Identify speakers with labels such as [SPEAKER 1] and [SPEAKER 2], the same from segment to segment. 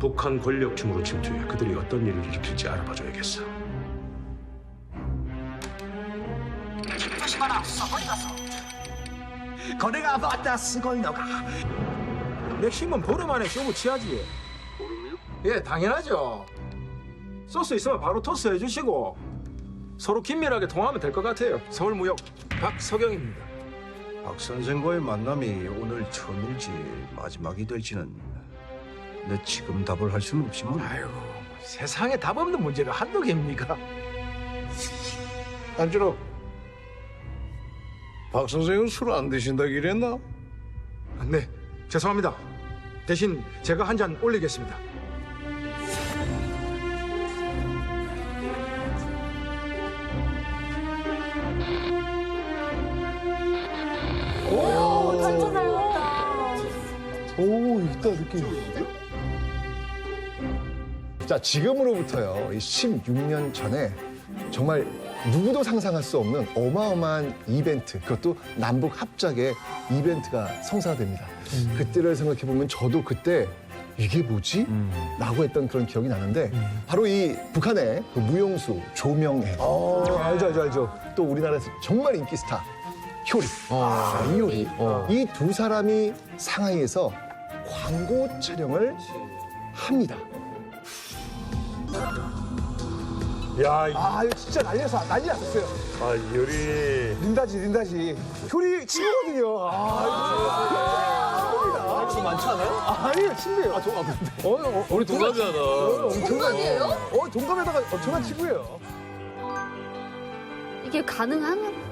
[SPEAKER 1] 북한 권력층으로 침투해 그들이 어떤 일을 일으킬지 알아봐줘야겠어.
[SPEAKER 2] 조심하라, 서거이가서. 거래가 맞다, 스거이너가.
[SPEAKER 3] 맥심은 보름 안에 쇼부 치야지.
[SPEAKER 1] 보름이요?
[SPEAKER 3] 예, 당연하죠. 소스 있으면 바로 토스 해주시고 서로 긴밀하게 통하면 될 것 같아요. 서울무역 박석영입니다.
[SPEAKER 4] 박 선생과의 만남이 오늘 처음일지 마지막이 될지는 내 지금 답을 할 수는 없지만
[SPEAKER 3] 아이고, 세상에 답 없는 문제가 한두 개입니까? 안주로.
[SPEAKER 4] 박 선생은 술 안 드신다고 이랬나?
[SPEAKER 3] 네, 죄송합니다. 대신 제가 한 잔 올리겠습니다.
[SPEAKER 5] 완전 닮았다.
[SPEAKER 6] 오, 있다 느낌. 자, 지금으로부터요, 16년 전에 정말 누구도 상상할 수 없는 어마어마한 이벤트, 그것도 남북 합작의 이벤트가 성사가 됩니다. 그때를 생각해 보면 저도 그때 이게 뭐지? 라고 했던 그런 기억이 나는데 바로 이 북한의 그 무용수 조명해. 알죠. 또 우리나라에서 정말 인기 스타 효리, 이효리. 이 두 사람이 상하이에서 광고 촬영을 합니다.
[SPEAKER 7] 야,
[SPEAKER 6] 이거 진짜 난리 났었어요.
[SPEAKER 7] 요리.
[SPEAKER 6] 린다지. 효리 친구거든요. 친구 많지 않아요? 아니에요, 친구예요.
[SPEAKER 7] 우리 동갑이잖아.
[SPEAKER 5] 동갑이에요?
[SPEAKER 6] 동갑에다가 엄청난 친구예요.
[SPEAKER 5] 이게 가능하면?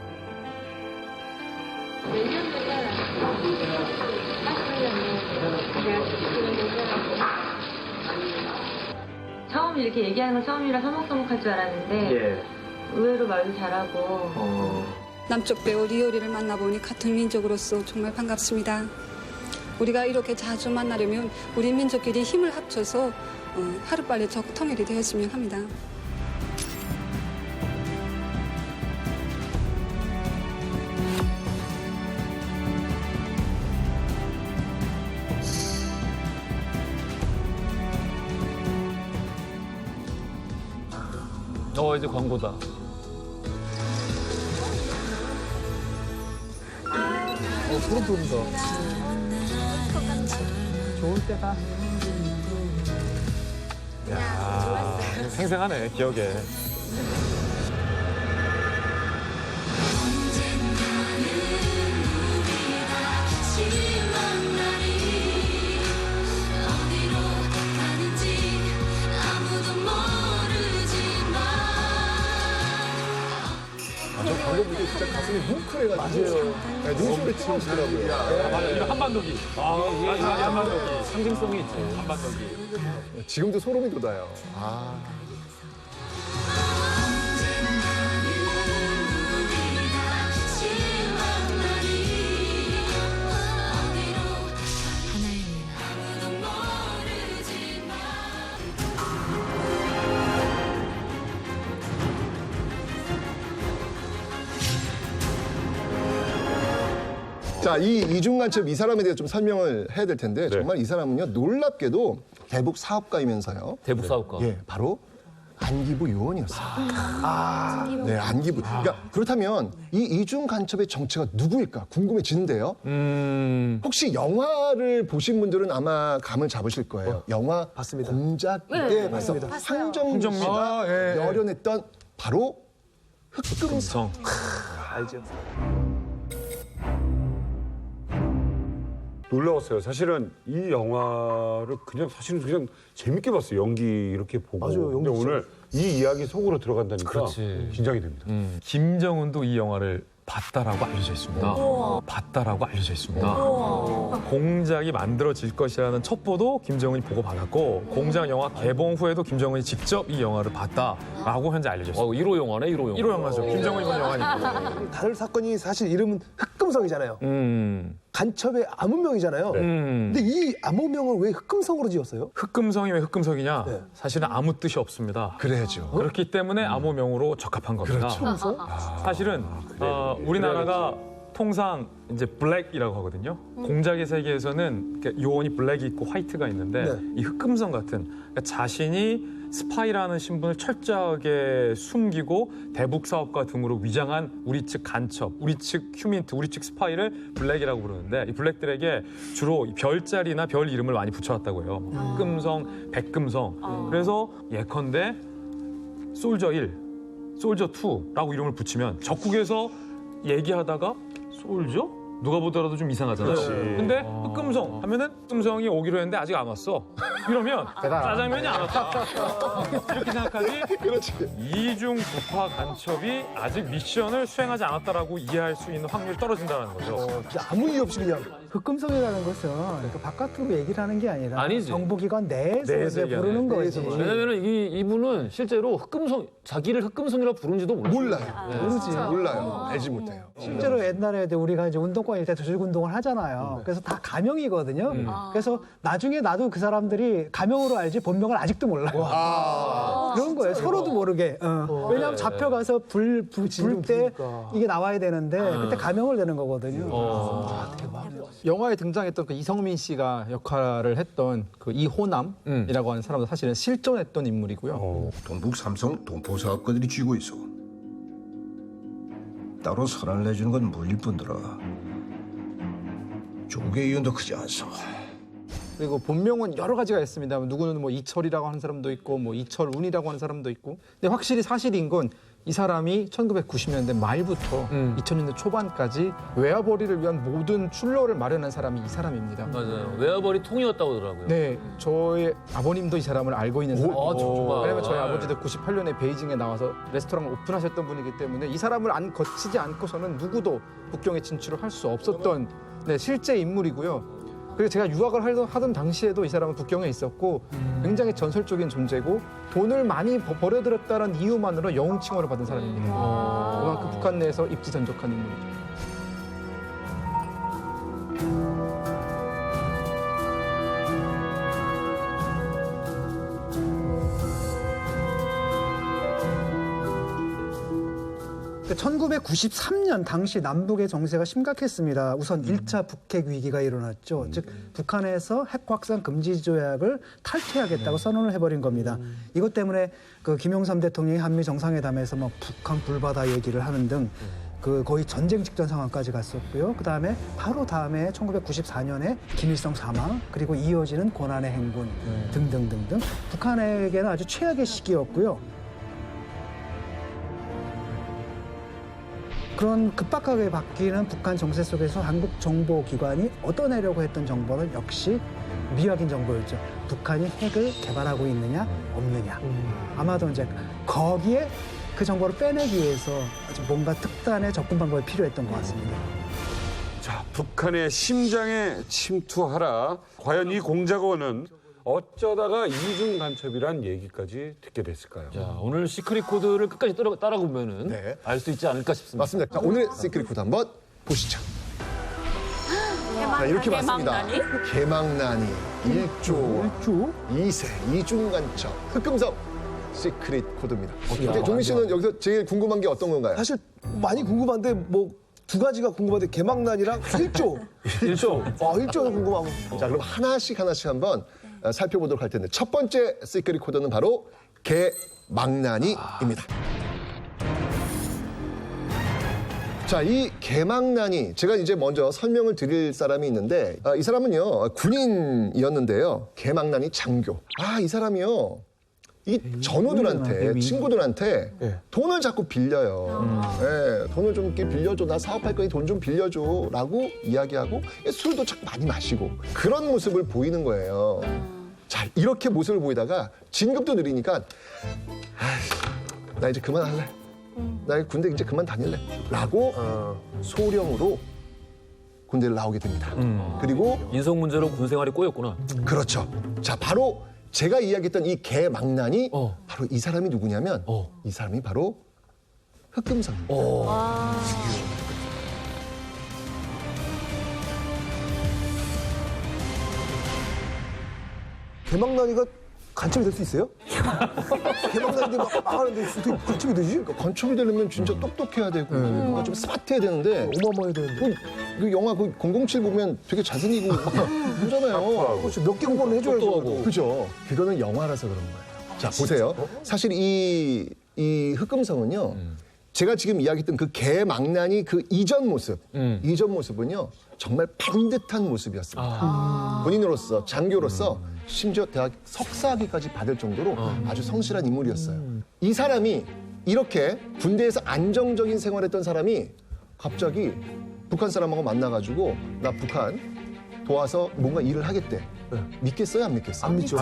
[SPEAKER 8] 처음 이렇게 얘기하는 건 처음이라 서먹서먹할 줄 알았는데 의외로 말도 잘하고
[SPEAKER 9] 남쪽 배우 리오리를 만나보니 같은 민족으로서 정말 반갑습니다. 우리가 이렇게 자주 만나려면 우리 민족끼리 힘을 합쳐서 하루빨리 통일이 되었으면 합니다.
[SPEAKER 7] 이제 광고다.
[SPEAKER 6] 소름 돋는다.
[SPEAKER 3] 좋을 때가.
[SPEAKER 7] 생생하네, 기억에.
[SPEAKER 6] 저 광고 보고 진짜 가슴이 뭉클해가지고. 맞아요. 눈물이 튀어오더라고요.
[SPEAKER 7] 맞아, 이거 한반도기. 한반도기. 상징성이 있지, 한반도기.
[SPEAKER 6] 지금도 소름이 돋아요. 자, 이 이중간첩 이 사람에 대해서 좀 설명을 해야 될 텐데 정말 이 사람은요 놀랍게도 대북 사업가이면서요.
[SPEAKER 7] 대북 사업가.
[SPEAKER 6] 예, 바로 안기부 요원이었어요. 네, 안기부. 그러니까 그렇다면 이 이중간첩의 정체가 누구일까 궁금해지는데요. 혹시 영화를 보신 분들은 아마 감을 잡으실 거예요. 영화
[SPEAKER 3] 봤습니다.
[SPEAKER 6] 공작 때 봤습니다. 황정민이가 열연했던 바로 흑금성.
[SPEAKER 3] 알죠.
[SPEAKER 10] 놀라웠어요. 사실은 이 영화를 사실은 그냥 재밌게 봤어요. 연기 이렇게 보고.
[SPEAKER 6] 맞아요,
[SPEAKER 10] 근데
[SPEAKER 6] 연기
[SPEAKER 10] 오늘 이 이야기 속으로 들어간다니까
[SPEAKER 7] 그렇지.
[SPEAKER 10] 긴장이 됩니다.
[SPEAKER 7] 김정은도 이 영화를 봤다라고 알려져 있습니다. 봤다라고 알려져 있습니다. 공작이 만들어질 것이라는 첩보도 김정은이 보고받았고 공작 영화 개봉 후에도 김정은이 직접 이 영화를 봤다라고 현재 알려져 있습니다.
[SPEAKER 11] 1호 영화네, 1호 영화.
[SPEAKER 7] 1호 영화죠. 김정은이 본 영화니까.
[SPEAKER 3] 다른 사건이 사실 이름은 흑금성이잖아요. 간첩의 암호명이잖아요. 근데 이 암호명을 왜 흑금성으로 지었어요?
[SPEAKER 7] 흑금성이 왜 흑금성이냐? 사실은 아무 뜻이 없습니다.
[SPEAKER 6] 그래야죠.
[SPEAKER 7] 그렇기 때문에 암호명으로 적합한 겁니다. 사실은 우리나라가 통상 이제 블랙이라고 하거든요. 공작의 세계에서는 요원이 블랙이 있고 화이트가 있는데 이 흑금성 같은 그러니까 자신이 스파이라는 신분을 철저하게 숨기고 대북 사업가 등으로 위장한 우리 측 간첩, 우리 측 휴민트, 우리 측 스파이를 블랙이라고 부르는데 이 블랙들에게 주로 이 별자리나 별 이름을 많이 붙여왔다고 해요. 흑금성, 백금성. 그래서 예컨대 솔저 1, 솔저 2라고 이름을 붙이면 적국에서 얘기하다가 솔저? 누가 보더라도 좀 이상하잖아요. 근데 흑금성 하면은 흑금성이 오기로 했는데 아직 안 왔어. 이러면 짜장면이 안 왔다. 이렇게 생각하지.
[SPEAKER 6] 그렇지.
[SPEAKER 7] 이중 북파 간첩이 아직 미션을 수행하지 않았다라고 이해할 수 있는 확률이 떨어진다는 거죠.
[SPEAKER 6] 그냥 아무 이유 없이 그냥.
[SPEAKER 11] 흑금성이라는 것은 그 바깥으로 얘기를 하는 게 아니라
[SPEAKER 12] 아니지.
[SPEAKER 11] 정보기관 내에서
[SPEAKER 7] 내에서
[SPEAKER 11] 이제
[SPEAKER 7] 얘기하네.
[SPEAKER 11] 부르는 거지.
[SPEAKER 12] 왜냐면은 이분은 실제로 흑금성 자기를 흑금성이라고 부른지도 몰라요.
[SPEAKER 6] 몰라요.
[SPEAKER 11] 모르지.
[SPEAKER 6] 몰라요. 알지 못해요.
[SPEAKER 11] 실제로 옛날에 우리가 이제 운동권일 때 조직운동을 하잖아요. 그래서 다 가명이거든요. 그래서 나중에 나도 그 사람들이 가명으로 알지 본명을 아직도 몰라요. 그런 거예요. 서로도 모르게. 왜냐하면 잡혀가서 불 때 이게 나와야 되는데 그때 가명을 내는 거거든요.
[SPEAKER 13] 영화에 등장했던 그 이성민 씨가 역할을 했던 그 이호남이라고 하는 사람도 사실은 실존했던 인물이고요.
[SPEAKER 4] 동북 삼성 동포 사업가들이 쥐고 있어. 따로 선언을 내주는 건 무리일 뿐더러 조국의 이윤도 크지 않소.
[SPEAKER 13] 그리고 본명은 여러 가지가 있습니다. 누구는 뭐 이철이라고 하는 사람도 있고 뭐 이철운이라고 하는 사람도 있고. 근데 확실히 사실인 건 이 사람이 1990년대 말부터 2000년대 초반까지 외화벌이를 위한 모든 출로를 마련한 사람이 이 사람입니다.
[SPEAKER 12] 맞아요. 외화벌이 통이었다고 하더라고요.
[SPEAKER 13] 네, 저희 아버님도 이 사람을 알고 있는 사람이에요.
[SPEAKER 12] 정말.
[SPEAKER 13] 왜냐면 저희 아버지도 98년에 베이징에 나와서 레스토랑을 오픈하셨던 분이기 때문에 이 사람을 안 거치지 않고서는 누구도 북경에 진출을 할 수 없었던 실제 인물이고요. 그리고 제가 유학을 하던 당시에도 이 사람은 북경에 있었고 굉장히 전설적인 존재고 돈을 많이 벌어들였다는 이유만으로 영웅 칭호를 받은 사람입니다. 그만큼 북한 내에서 입지전적한 인물이죠.
[SPEAKER 11] 그 1993년 당시 남북의 정세가 심각했습니다. 우선 1차 북핵 위기가 일어났죠. 즉 북한에서 핵 확산 금지 조약을 탈퇴하겠다고 선언을 해버린 겁니다. 이것 때문에 그 김영삼 대통령이 한미 정상회담에서 막 북한 불바다 얘기를 하는 등 그 거의 전쟁 직전 상황까지 갔었고요. 그다음에 바로 다음에 1994년에 김일성 사망 그리고 이어지는 고난의 행군 등등등등 북한에게는 아주 최악의 시기였고요. 그런 급박하게 바뀌는 북한 정세 속에서 한국 정보기관이 얻어내려고 했던 정보는 역시 미확인 정보였죠. 북한이 핵을 개발하고 있느냐 없느냐. 아마도 이제 거기에 그 정보를 빼내기 위해서 아주 뭔가 특단의 접근 방법이 필요했던 것 같습니다.
[SPEAKER 10] 자, 북한의 심장에 침투하라. 과연 이 공작원은 어쩌다가 이중 간첩이란 얘기까지 듣게 됐을까요?
[SPEAKER 12] 자, 오늘 시크릿 코드를 끝까지 따라보면은 알 수 있지 않을까 싶습니다.
[SPEAKER 6] 맞습니다. 자, 오늘의 시크릿 코드 한번 보시죠. 자, 이렇게 맞습니다. 개망난이 1조 2세 이중간첩 흑금성 시크릿 코드입니다. 근데 종민 씨는 여기서 제일 궁금한 게 어떤 건가요?
[SPEAKER 2] 사실 많이 궁금한데 뭐 두 가지가 궁금한데 개망난이랑 1조.
[SPEAKER 12] 1조.
[SPEAKER 2] 1조가 궁금하고.
[SPEAKER 6] 자, 그럼 하나씩 한번 살펴보도록 할 텐데 첫 번째 시크릿 코드는 바로 개망난이입니다. 자, 이 개망난이 제가 이제 먼저 설명을 드릴 사람이 있는데 이 사람은요 군인이었는데요. 개망난이 장교. 이 사람이요. 이 전우들한테 친구들한테 돈을 자꾸 빌려요. 돈을 좀 이렇게 빌려줘. 나 사업할 거니 돈 좀 빌려줘라고 이야기하고 술도 자꾸 많이 마시고 그런 모습을 보이는 거예요. 자, 이렇게 모습을 보이다가 진급도 느리니까 나 이제 그만할래. 나 군대 이제 그만 다닐래. 라고 소령으로 군대를 나오게 됩니다. 그리고
[SPEAKER 12] 인성 문제로 군 생활이 꼬였구나.
[SPEAKER 6] 그렇죠. 자, 바로 제가 이야기했던 이 개망난이 바로 이 사람이 누구냐면 이 사람이 바로 흑금성입니다.
[SPEAKER 2] 개망난이가 간첩이 될 수 있어요? 개방단인데 막 하는데 어떻게 간첩이 되지?
[SPEAKER 6] 그러니까 간첩이 되려면 진짜 똑똑해야 되고 뭔가 좀 스마트해야 되는데
[SPEAKER 2] 어마어마해야 되는데.
[SPEAKER 6] 그 영화 그 007 보면 되게 잘생기고 그러잖아요.
[SPEAKER 2] 그렇죠. 몇 개 공부는 해줘야죠.
[SPEAKER 6] 그죠. 그거는 영화라서 그런 거예요. 자, 보세요. 사실 이 흑금성은요. 제가 지금 이야기했던 그 개망난이 그 이전 모습은요. 정말 반듯한 모습이었습니다. 본인으로서, 장교로서 심지어 대학 석사학위까지 받을 정도로 아주 성실한 인물이었어요. 이 사람이 이렇게 군대에서 안정적인 생활했던 사람이 갑자기 북한 사람하고 만나가지고 나 북한 도와서 뭔가 일을 하겠대. 믿겠어요, 안 믿겠어요?
[SPEAKER 2] 안 믿죠.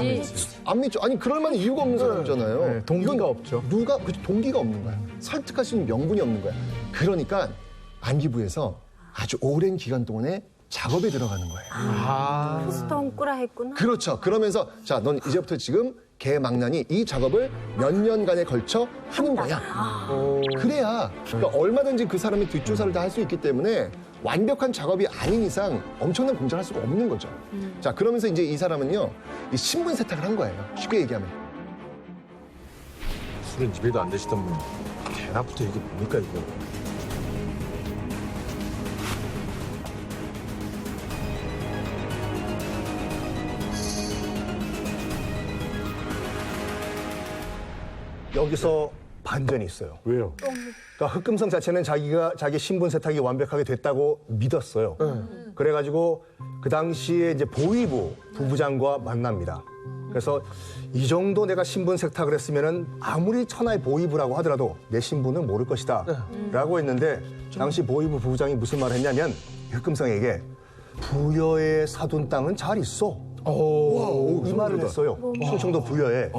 [SPEAKER 6] 안 믿죠. 아니 그럴 만한 이유가 없는 사람이잖아요.
[SPEAKER 13] 네, 동기가
[SPEAKER 6] 이건
[SPEAKER 13] 없죠.
[SPEAKER 6] 동기가 없는 거야. 설득할 수 있는 명분이 없는 거야. 그러니까 안기부에서 아주 오랜 기간 동안에 작업에 들어가는 거예요.
[SPEAKER 5] 피스톤 꾸라 했구나.
[SPEAKER 6] 그렇죠. 그러면서 자, 넌 이제부터 지금 개망난이 이 작업을 몇 년간에 걸쳐 하는 거야. 그래야 그러니까 얼마든지 그 사람의 뒷조사를 다 할 수 있기 때문에 완벽한 작업이 아닌 이상 엄청난 공작을 할 수가 없는 거죠. 자, 그러면서 이제 이 사람은요, 이 신분 세탁을 한 거예요. 쉽게 얘기하면.
[SPEAKER 3] 술은 집에도 안 드시던 분 대낮부터 이게 뭡니까 이거?
[SPEAKER 14] 여기서 반전이 있어요.
[SPEAKER 10] 왜요?
[SPEAKER 14] 그러니까 흑금성 자체는 자기 신분 세탁이 완벽하게 됐다고 믿었어요. 그래가지고 그 당시에 이제 보위부 부부장과 만납니다. 그래서 이 정도 내가 신분 세탁을 했으면은 아무리 천하의 보위부라고 하더라도 내 신분은 모를 것이다. 라고 했는데 당시 보위부 부부장이 무슨 말을 했냐면 흑금성에게 부여에 사둔 땅은 잘 있어. 이 말을 했어요. 충청도 부여에.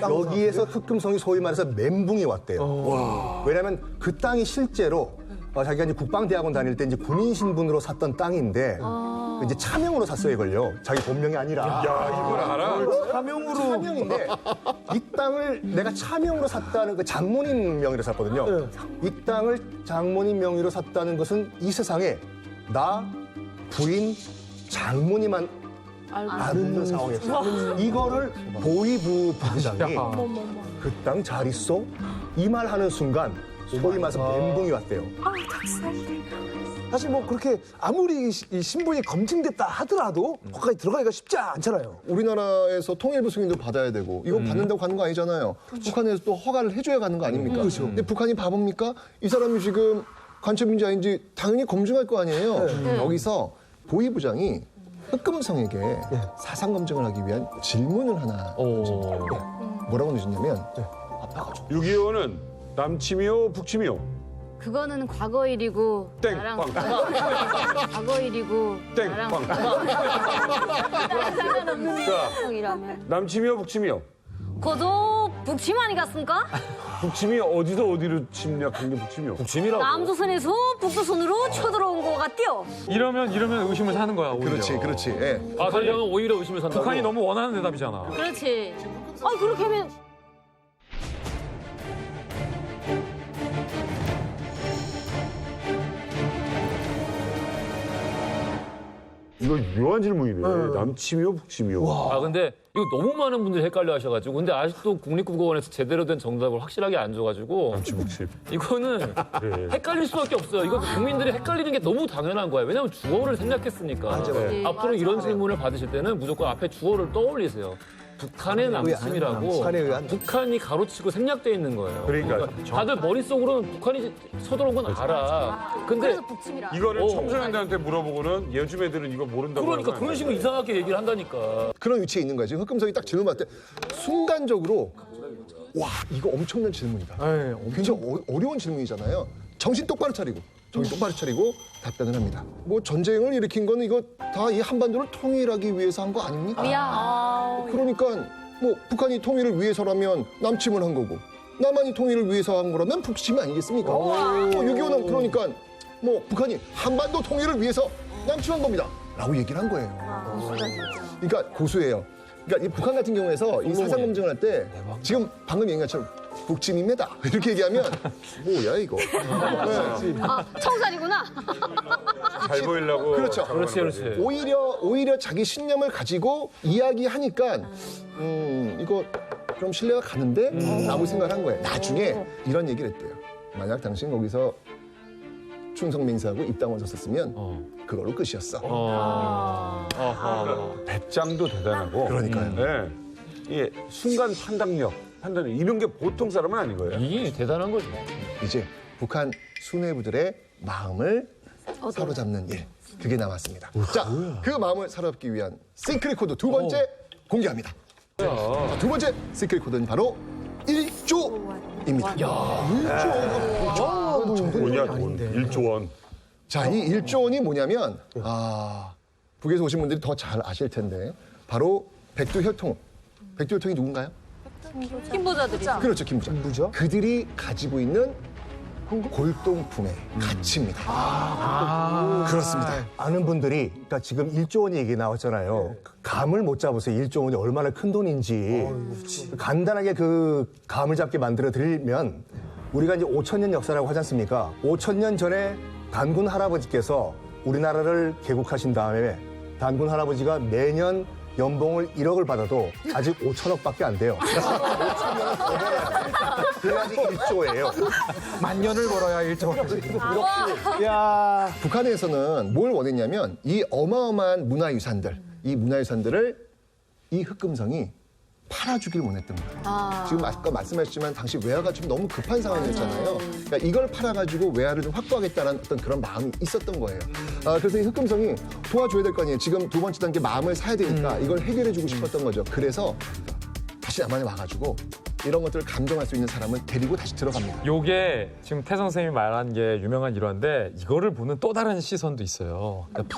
[SPEAKER 14] 여기에서 흑금성이 소위 말해서 멘붕이 왔대요. 왜냐하면 그 땅이 실제로 자기가 이제 국방대학원 다닐 때 이제 군인 신분으로 샀던 땅인데 이제 차명으로 샀어요, 이걸요. 자기 본명이 아니라.
[SPEAKER 10] 야, 이걸 알아?
[SPEAKER 14] 차명인데 이 땅을 내가 차명으로 샀다는 그 장모님 명의로 샀거든요. 이 땅을 장모님 명의로 샀다는 것은 이 세상에 나, 부인, 장모님만 아는 상황이었어요. 이거를 보위부 부부장이 그 땅 잘 있어? 이 말 하는 순간 소위 말해서 멘붕이 왔대요.
[SPEAKER 2] 사실 뭐 그렇게 아무리 이 신분이 검증됐다 하더라도 거기까지 들어가기가 쉽지 않잖아요.
[SPEAKER 6] 우리나라에서 통일부 승인도 받아야 되고 이거 받는다고 가는 거 아니잖아요. 북한에서 또 허가를 해줘야 가는 거 아닙니까? 근데 북한이 바보입니까? 이 사람이 지금 간첩인지 아닌지 당연히 검증할 거 아니에요. 여기서 보위부장이 흑금성에게 사상 검증을 하기 위한 질문을 하나 던집니다. 뭐라고 던졌냐면
[SPEAKER 10] 6.25는 남침이요, 북침이요?
[SPEAKER 5] 그거는 과거 일이고
[SPEAKER 10] 땡,
[SPEAKER 5] 나랑
[SPEAKER 10] 빵.
[SPEAKER 5] 과거 일이고
[SPEAKER 10] 땡,
[SPEAKER 5] 나랑
[SPEAKER 10] 빵.
[SPEAKER 5] 상관없는
[SPEAKER 10] 자.
[SPEAKER 5] 상이라면
[SPEAKER 10] 남침이요, 북침이요?
[SPEAKER 5] 그것도 북침 아니겠습니까?
[SPEAKER 10] 북침이 어디로 침략한 게 북침이요?
[SPEAKER 12] 북침이라고.
[SPEAKER 5] 남조선에서 북조선으로 쳐들어온 것 같디요.
[SPEAKER 7] 이러면 의심을 사는 거야. 오히려.
[SPEAKER 6] 그렇지. 예.
[SPEAKER 12] 아, 그러면 오히려 의심을 산다고.
[SPEAKER 7] 북한이 너무 원하는 대답이잖아.
[SPEAKER 5] 그렇지. 그렇게 하면
[SPEAKER 10] 이거 묘한 질문이네. 남침이요, 북침이요?
[SPEAKER 12] 아, 근데 이거 너무 많은 분들이 헷갈려 하셔가지고. 근데 아직도 국립국어원에서 제대로 된 정답을 확실하게 안 줘가지고.
[SPEAKER 10] 남침, 북침.
[SPEAKER 12] 이거는
[SPEAKER 10] 그래.
[SPEAKER 12] 헷갈릴 수밖에 없어요. 이거 국민들이 헷갈리는 게 너무 당연한 거예요. 왜냐하면 주어를 생략했으니까.
[SPEAKER 5] 네,
[SPEAKER 12] 앞으로 이런 질문을 받으실 때는 무조건 앞에 주어를 떠올리세요. 북한의 남침이라고
[SPEAKER 2] 북한에 의한
[SPEAKER 12] 북한이 가로치고 생략돼 있는 거예요.
[SPEAKER 10] 그러니까
[SPEAKER 12] 다들 머릿속으로는 북한이 서들어온 건 알아. 근데
[SPEAKER 5] 그래서 북침이라.
[SPEAKER 10] 이거를 청소년들한테 물어보고는 요즘 애들은 이거 모른다고
[SPEAKER 12] 그러니까
[SPEAKER 10] 하는
[SPEAKER 12] 그런 식으로 이상하게 얘기를 한다니까.
[SPEAKER 6] 그런 위치에 있는 거야. 지금 흑금성이 딱 질문 받을 때 순간적으로 와, 이거 엄청난 질문이다. 굉장히 어려운 질문이잖아요. 정신 똑바로 차리고 답변을 합니다. 뭐 전쟁을 일으킨 건 이거 다 이 한반도를 통일하기 위해서 한 거 아닙니까? 그러니까 뭐 북한이 통일을 위해서라면 남침을 한 거고 남한이 통일을 위해서 한 거라면 북침이 아니겠습니까? 6.25는 그러니까 뭐 북한이 한반도 통일을 위해서 남침한 겁니다. 라고 얘기를 한 거예요. 그러니까 고수예요. 그러니까 이 북한 같은 경우에서 이 사상 검증을 할 때 지금 방금 얘기한 것처럼 북침입니다. 이렇게 얘기하면 뭐야 이거.
[SPEAKER 5] 아, 청산이구나.
[SPEAKER 10] 잘 보이려고.
[SPEAKER 6] 그렇죠.
[SPEAKER 12] 그렇지.
[SPEAKER 6] 오히려 자기 신념을 가지고 이야기하니까 이거 좀 신뢰가 가는데? 라고 생각을 한 거예요. 나중에 이런 얘기를 했대요. 만약 당신 거기서 충성 맹세하고 입당원 섰었으면 그걸로 끝이었어.
[SPEAKER 10] 배짱도 대단하고.
[SPEAKER 6] 그러니까요.
[SPEAKER 10] 네. 이 순간 판단 이런 게 보통 사람은 아닌 거예요.
[SPEAKER 12] 이게 대단한 거죠.
[SPEAKER 6] 이제 북한 수뇌부들의 마음을 사로잡는 일. 그게 남았습니다. 자, 그 마음을 사로잡기 위한 시크릿 코드 두 번째 공개합니다. 자, 두 번째 시크릿 코드는 바로 1조입니다.
[SPEAKER 10] 1조 원. 1조 원.
[SPEAKER 6] 자, 이 1조 원이 뭐냐면 북에서 오신 분들이 더 잘 아실 텐데 바로 백두혈통. 백두혈통이 누군가요?
[SPEAKER 5] 김부자들이죠.
[SPEAKER 6] 그렇죠, 김부자. 그들이 가지고 있는 골동품의 가치입니다. 그렇습니다.
[SPEAKER 14] 아는 분들이 그러니까 지금 1조 원 얘기 나왔잖아요. 감을 못 잡으세요. 1조 원이 얼마나 큰 돈인지. 간단하게 그 감을 잡게 만들어 드리면 우리가 이제 5,000년 역사라고 하지 않습니까? 5,000년 전에 단군 할아버지께서 우리나라를 개국하신 다음에 단군 할아버지가 매년 연봉을 1억을 받아도 아직 5천억밖에 안 돼요. 5천년을 더 벌어야 그래야지 1조예요.
[SPEAKER 13] 만 년을 벌어야 1조.
[SPEAKER 6] 야, 북한에서는 뭘 원했냐면 이 어마어마한 문화유산들, 이 문화유산들을 이 흑금성이 팔아주길 원했던 거예요. 지금 아까 말씀하셨지만 당시 외화가 좀 너무 급한 상황이었잖아요. 그러니까 이걸 팔아가지고 외화를 좀 확보하겠다는 어떤 그런 마음이 있었던 거예요. 그래서 이 흑금성이 도와줘야 될 거 아니에요. 지금 두 번째 단계 마음을 사야 되니까 이걸 해결해주고 싶었던 거죠. 그래서 다시 남한에 와가지고 이런 것들을 감정할 수 있는 사람을 데리고 다시 들어갑니다.
[SPEAKER 7] 요게 지금 태성 선생님이 말한 게 유명한 일화인데 이거를 보는 또 다른 시선도 있어요. 그러니까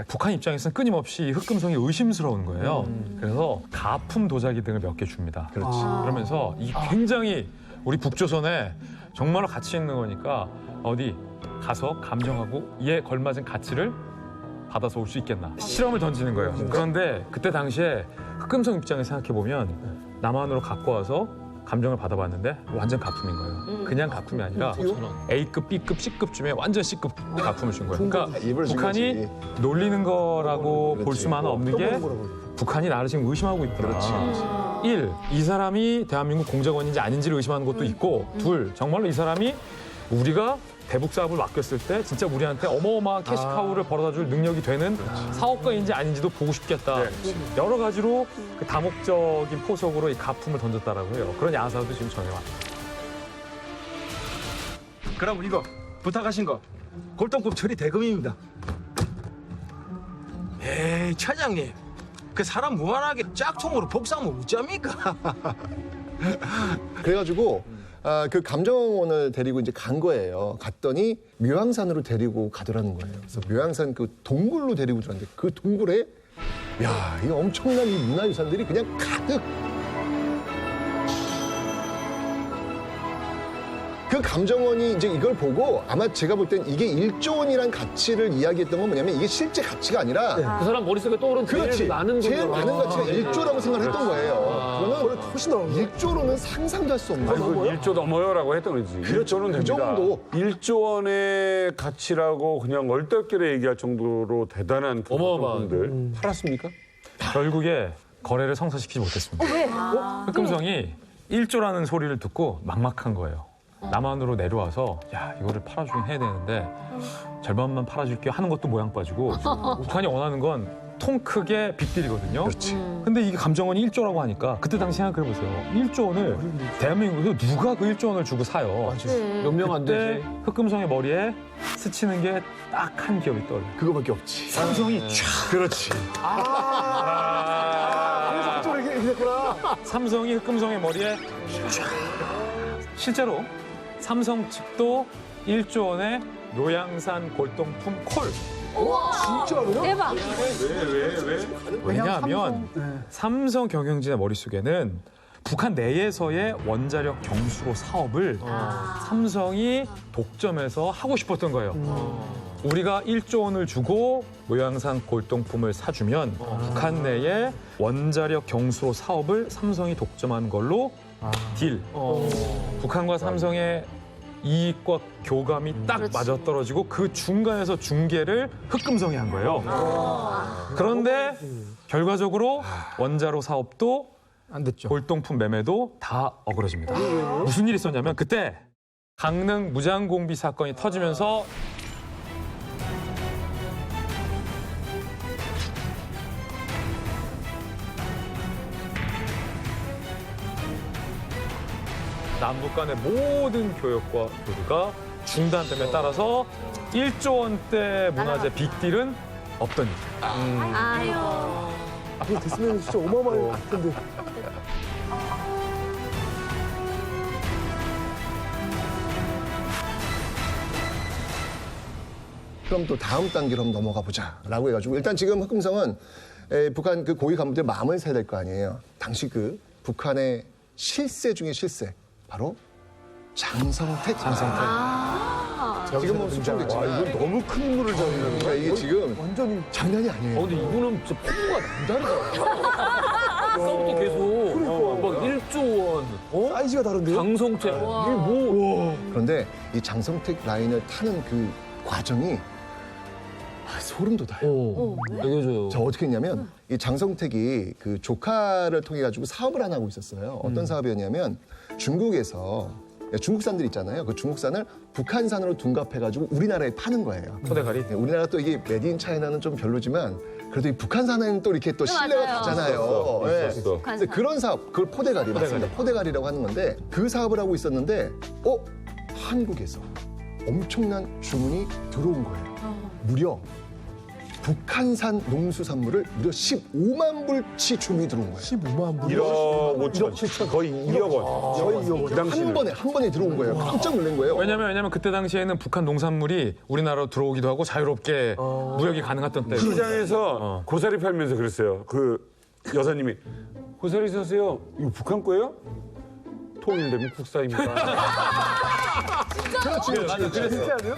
[SPEAKER 7] 북한 입장에서는 끊임없이 흑금성이 의심스러운 거예요. 그래서 가품 도자기 등을 몇 개 줍니다.
[SPEAKER 6] 그렇지.
[SPEAKER 7] 그러면서 이 굉장히 우리 북조선에 정말로 가치 있는 거니까 어디 가서 감정하고 이에 걸맞은 가치를 받아서 올 수 있겠나. 실험을 던지는 거예요. 그런데 그때 당시에 흑금성 입장에서 생각해보면 남한으로 갖고 와서 감정을 받아봤는데 완전 가품인 거예요. 그냥 가품이 아니라 A급, B급, C급 중에 완전 C급 가품을 준 거예요. 그러니까 북한이 놀리는 거라고 볼 수만은 없는 게 북한이 나를 지금 의심하고 있구나. 1. 이 사람이 대한민국 공작원인지 아닌지를 의심하는 것도 있고 2. 정말로 이 사람이 우리가 대북 사업을 맡겼을 때 진짜 우리한테 어마어마한 캐시카우를 벌어다줄 능력이 되는 사업가인지 아닌지도 보고 싶겠다. 여러 가지로 그 다목적인 포석으로 이 가품을 던졌다라고 해요. 그런 야사도 지금 전해왔다.
[SPEAKER 3] 그럼 이거 부탁하신 거 골동품 처리 대금입니다. 에이 차장님, 그 사람 무한하게 짝퉁으로 복사하면 어쩝니까?
[SPEAKER 6] 그래가지고 그 감정원을 데리고 이제 간 거예요. 갔더니 묘향산으로 데리고 가더라는 거예요. 그래서 묘향산 그 동굴로 데리고 들었는데 그 동굴에 야, 이 엄청난 이 문화유산들이 그냥 가득. 그 감정원이 이제 이걸 보고 아마 제가 볼 땐 이게 1조 원이란 가치를 이야기했던 건 뭐냐면 이게 실제 가치가 아니라
[SPEAKER 12] 그 사람 머릿속에 떠오른 제일 많은
[SPEAKER 6] 제일
[SPEAKER 12] 거죠.
[SPEAKER 6] 많은 가치가 1조라고 생각을 했던 거예요. 그거는
[SPEAKER 2] 훨씬 더
[SPEAKER 6] 1조로는 상상도 할 수 없는
[SPEAKER 10] 아니, 그
[SPEAKER 6] 거예요.
[SPEAKER 10] 1조 넘어요라고 했던 거지.
[SPEAKER 6] 그렇죠.
[SPEAKER 10] 1조는
[SPEAKER 6] 그
[SPEAKER 10] 됩니다.
[SPEAKER 6] 정도.
[SPEAKER 10] 1조 원의 가치라고 그냥 얼떨결에 얘기할 정도로 대단한
[SPEAKER 12] 어마어마한.
[SPEAKER 10] 분들 팔았습니까?
[SPEAKER 7] 결국에 거래를 성사시키지 못했습니다.
[SPEAKER 5] 왜?
[SPEAKER 7] 흑금성이 1조라는 소리를 듣고 막막한 거예요. 남한으로 내려와서 야 이거를 팔아주긴 해야 되는데 절반만 팔아줄게요 하는 것도 모양 빠지고 북한이 원하는 건 통 크게 빅딜이거든요.
[SPEAKER 6] 그렇지.
[SPEAKER 7] 근데 이게 감정원이 1조라고 하니까 그때 당시 생각해보세요. 1조 원을 대한민국에서 누가 그 1조 원을 주고 사요.
[SPEAKER 12] 몇 명 안
[SPEAKER 7] 그때
[SPEAKER 12] 되지.
[SPEAKER 7] 흑금성의 머리에 스치는 게 딱 한 기업이 떠올려.
[SPEAKER 6] 그거밖에 없지.
[SPEAKER 7] 삼성이 쫙.
[SPEAKER 6] 그렇지.
[SPEAKER 2] 그래서 그쪽으로 이렇게 됐구나.
[SPEAKER 7] 삼성이 흑금성의 머리에 쫙. 실제로 삼성 측도 1조 원의 묘향산 골동품 콜.
[SPEAKER 2] 진짜로요?
[SPEAKER 5] 대박.
[SPEAKER 7] 왜냐하면 삼성 경영진의 머릿속에는 북한 내에서의 원자력 경수로 사업을 삼성이 독점해서 하고 싶었던 거예요. 우리가 1조 원을 주고 모양산 골동품을 사주면 북한 내에 원자력 경수로 사업을 삼성이 독점한 걸로 딜. 북한과 삼성의 이익과 교감이 딱 맞아떨어지고 그 중간에서 중개를 흑금성이 한 거예요. 그런데 결과적으로 원자로 사업도
[SPEAKER 13] 안 됐죠.
[SPEAKER 7] 골동품 매매도 다 어그러집니다. 무슨 일이 있었냐면 그때 강릉 무장공비 사건이 터지면서 남북 간의 모든 교역과 교류가 중단됨에 따라서 1조 원대 문화재 빅딜은 없던 일.
[SPEAKER 5] 아유.
[SPEAKER 2] 그거 됐으면 진짜 어마어마할 텐데.
[SPEAKER 6] 그럼 또 다음 단계로 한번 넘어가 보자라고 해가지고 일단 지금 흑금성은 북한 그 고위 간부들 마음을 사야 될 거 아니에요. 당시 그 북한의 실세 중에 실세 바로 장성택. 지금 뭐 수출됐지만
[SPEAKER 2] 이건 너무 큰 인물을 잡는
[SPEAKER 6] 그러니까 이게 지금
[SPEAKER 2] 완전히
[SPEAKER 6] 장난이 아니에요.
[SPEAKER 12] 근데 이분은 진짜 포부가 남다르다. 아까부터 계속 막 1조 원,
[SPEAKER 2] 사이즈가 다른데요?
[SPEAKER 12] 장성채. 이게 뭐?
[SPEAKER 6] 그런데 이 장성택 라인을 타는 그 과정이 소름 돋아요.
[SPEAKER 12] 얘기해줘요.
[SPEAKER 6] 저 어떻게 했냐면 이 장성택이 그 조카를 통해 가지고 사업을 하나 하고 있었어요. 어떤 사업이었냐면 중국에서 중국산들 있잖아요. 그 중국산을 북한산으로 둥갑해 가지고 우리나라에 파는 거예요.
[SPEAKER 7] 포대가리.
[SPEAKER 6] 우리나라 또 이게 메드 인 차이나는 좀 별로지만 그래도 이 북한산에는 또 이렇게 또 신뢰가
[SPEAKER 5] 맞아요.
[SPEAKER 6] 가잖아요. 네.
[SPEAKER 10] 있었어.
[SPEAKER 6] 근데 그런 사업, 그걸 포대가리 맞습니다. 포대가리라고 하는 건데 그 사업을 하고 있었는데 한국에서 엄청난 주문이 들어온 거예요. 무려 북한산 농수산물을 무려 15만 불치 주문이 들어온 거예요.
[SPEAKER 2] 15만 불.
[SPEAKER 10] 1억 5천, 거의 2억 원.
[SPEAKER 2] 거의 2억 원.
[SPEAKER 10] 그 당시는.
[SPEAKER 6] 한 번에 들어온 거예요. 깜짝 놀란 거예요.
[SPEAKER 7] 왜냐면 그때 당시에는 북한 농산물이 우리나라로 들어오기도 하고 자유롭게 무역이 가능했던 때.
[SPEAKER 10] 시장에서 고사리 팔면서 그랬어요. 그 여사님이 고사리 사세요. 이거 북한 거예요? 통일되면 국산입니다.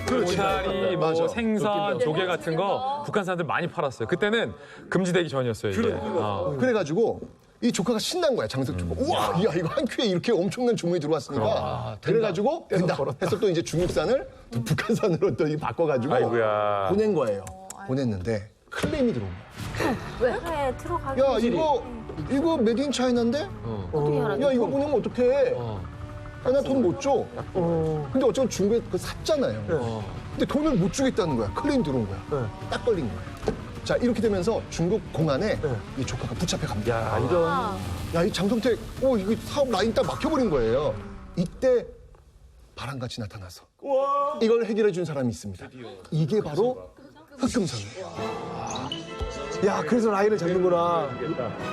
[SPEAKER 7] 고사리, 뭐 생선, 조개 같은 거 북한 사람들 많이 팔았어요. 그때는 금지되기 전이었어요. 이게.
[SPEAKER 6] 그래가지고 이 조카가 신난 거야. 장석 조카. 우와, 야 이거 한 큐에 이렇게 엄청난 주문이 들어왔으니까. 그래가지고 된다. 해서 또 이제 중국산을 또 북한산으로 또 바꿔가지고
[SPEAKER 10] 아이고야.
[SPEAKER 6] 보낸 거예요. 보냈는데 클레임이 들어온 거야.
[SPEAKER 5] 왜 들어가기?
[SPEAKER 6] 야 이거 메드 인 차이나인데?
[SPEAKER 5] 어떻게 알아?
[SPEAKER 6] 야 이거 보내면 어떡해? 나 돈 못 줘. 근데 어쨌든 중국에 그거 샀잖아요. 근데 돈을 못 주겠다는 거야. 클레임 들어온 거야. 딱 걸린 거야. 자 이렇게 되면서 중국 공안에 이 조카가 붙잡혀 갑니다. 야 이 장성택, 이거 사업 라인 딱 막혀버린 거예요. 이때 바람같이 나타나서 이걸 해결해 준 사람이 있습니다. 이게 바로 흑금성이에요.
[SPEAKER 2] 야, 그래서 라인을 잡는구나.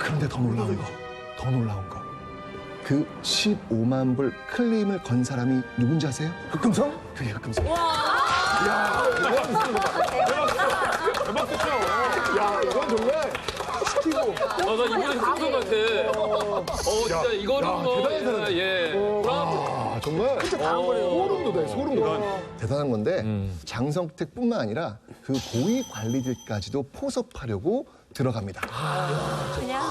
[SPEAKER 6] 그런데 더 놀라운 거. 그 15만 불 클레임을 건 사람이 누군지 아세요?
[SPEAKER 2] 흑금성?
[SPEAKER 6] 그게 흑금성.
[SPEAKER 2] 야, 이건 정말 시키고.
[SPEAKER 12] 나 이번에 흑금성 같아. 진짜 이거는
[SPEAKER 6] 대단한 사람.
[SPEAKER 12] 브라보.
[SPEAKER 6] 정말 소름 돋아요. 대단한 건데 장성택뿐만 아니라 그 고위 관리들까지도 포섭하려고 들어갑니다.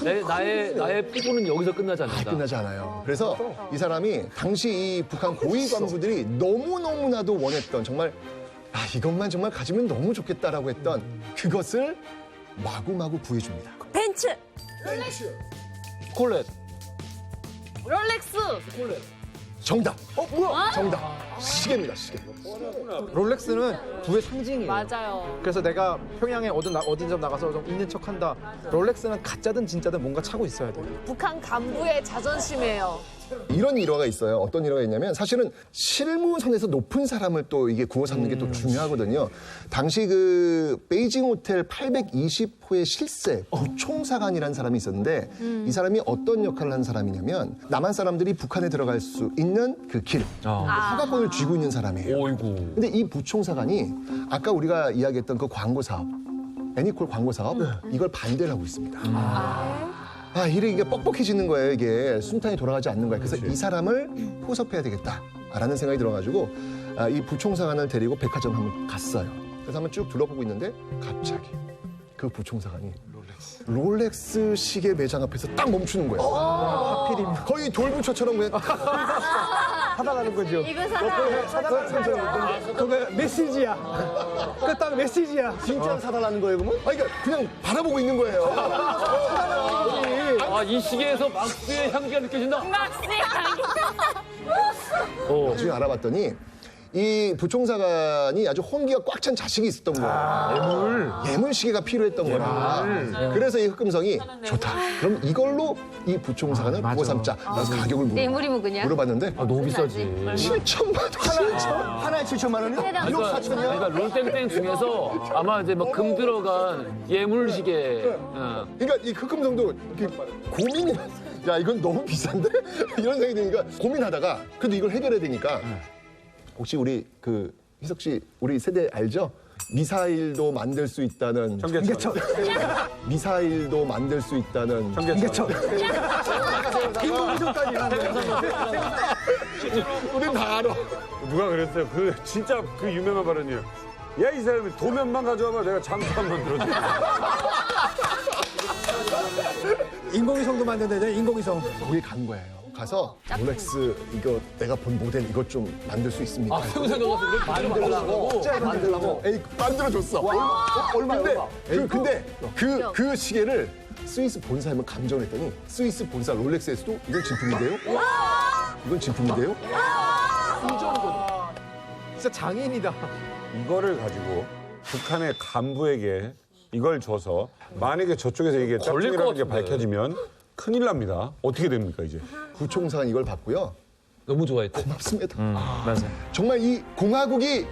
[SPEAKER 12] 나의 피부는 여기서 끝나지 않는다.
[SPEAKER 6] 끝나지 않아요. 그래서 이 사람이 당시 이 북한 고위 관부들이 너무너무나도 원했던 정말 이것만 정말 가지면 너무 좋겠다라고 했던 그것을 마구마구 구해줍니다.
[SPEAKER 5] 벤츠,
[SPEAKER 12] 콜렛.
[SPEAKER 5] 롤렉스.
[SPEAKER 6] 정답. 뭐야? 정답. 시계입니다, 시계.
[SPEAKER 13] 롤렉스는 부의 상징이에요.
[SPEAKER 5] 맞아요.
[SPEAKER 13] 그래서 내가 평양에 어딘지 나가서 좀 있는 척한다. 롤렉스는 가짜든 진짜든 뭔가 차고 있어야 돼요.
[SPEAKER 5] 북한 간부의 자존심이에요.
[SPEAKER 6] 이런 일화가 있어요. 어떤 일화가 있냐면 사실은 실무선에서 높은 사람을 또 이게 구워 삼는 게 또 중요하거든요. 당시 그 베이징 호텔 820호의 실세 부총사관이라는 사람이 있었는데 이 사람이 어떤 역할을 한 사람이냐면 남한 사람들이 북한에 들어갈 수 있는 그 길, 허가권을 쥐고 있는 사람이에요. 근데 이 부총사관이 아까 우리가 이야기했던 그 광고 사업, 애니콜 광고 사업 이걸 반대를 하고 있습니다. 이게 뻑뻑해지는 거예요. 이게 순탄히 돌아가지 않는 거예요. 그래서 이 사람을 포섭해야 되겠다라는 생각이 들어가지고 이 부총사관을 데리고 백화점 한번 갔어요. 그래서 한번 쭉 둘러보고 있는데 갑자기 그 부총사관이 롤렉스 시계 매장 앞에서 딱 멈추는 거예요. 하필이면 거의 돌부처처럼 그냥
[SPEAKER 2] 하다가는 거죠.
[SPEAKER 5] 이거 사다.
[SPEAKER 11] 그거 메시지야. 그거 딱 메시지야.
[SPEAKER 14] 진짜 사달라는 거예요, 그러면?
[SPEAKER 6] 아니, 그러니까 그냥 바라보고 있는 거예요.
[SPEAKER 12] 아, 이 시계에서 막스의 향기가 느껴진다.
[SPEAKER 5] 막스의 향기.
[SPEAKER 6] 나중에 알아봤더니 이 부총사관이 아주 혼기가 꽉 찬 자식이 있었던 거예요. 예물 시계가 필요했던 거라. 그래서 이 흑금성이 좋다. 그럼 이걸로 이 부총사관을 보고 삼자. 그래서 가격을
[SPEAKER 5] 뇌물이면 그냥.
[SPEAKER 6] 물어봤는데
[SPEAKER 12] 너무 비싸지.
[SPEAKER 6] 7천만 원.
[SPEAKER 14] 하나에 7천만 원이요? 1억 4천이요?
[SPEAKER 12] 그러니까 롤땡땡 중에서 아마 이제 뭐 금 들어간 예물 시계.
[SPEAKER 6] 그러니까 이 흑금성도 이렇게 고민이 야 이건 너무 비싼데 이런 생각이 드니까 고민하다가 그래도 이걸 해결해야 되니까 혹시 우리 그 희석 씨 우리 세대 알죠? 미사일도 만들 수 있다는
[SPEAKER 10] 청계천.
[SPEAKER 6] 미사일도 만들 수 있다는
[SPEAKER 10] 청계천.
[SPEAKER 11] 인공위성까지
[SPEAKER 6] 우린 다 알아.
[SPEAKER 10] 누가 그랬어요? 그 진짜 그 유명한 발언이에요. 야, 이 사람이 도면만 가져와봐. 내가 장수 한번 들어줘.
[SPEAKER 11] 인공위성도 만든다. 인공위성.
[SPEAKER 6] 거기 간 거예요. 가서 롤렉스 이거 내가 본 모델 이것 좀 만들 수 있습니까?
[SPEAKER 12] 평소에 가서
[SPEAKER 6] 만들라고. 에이 만들어줬어. 얼마인데? 근데 그 시계를 스위스 본사에 한번 감정했더니 스위스 본사 롤렉스에서도 이건 진품인데요? 이건 진품인데요?
[SPEAKER 13] 진짜 장인이다.
[SPEAKER 10] 이거를 가지고 북한의 간부에게 이걸 줘서 만약에 저쪽에서 이게
[SPEAKER 12] 걸릴 것
[SPEAKER 10] 짝퉁이라는 게
[SPEAKER 12] 같은데.
[SPEAKER 10] 밝혀지면 큰일 납니다. 어떻게 됩니까 이제?
[SPEAKER 6] 부총사관 이걸 받고요.
[SPEAKER 12] 너무 좋아했대.
[SPEAKER 6] 고맙습니다.
[SPEAKER 7] 맞아요.
[SPEAKER 6] 정말 이 공화국이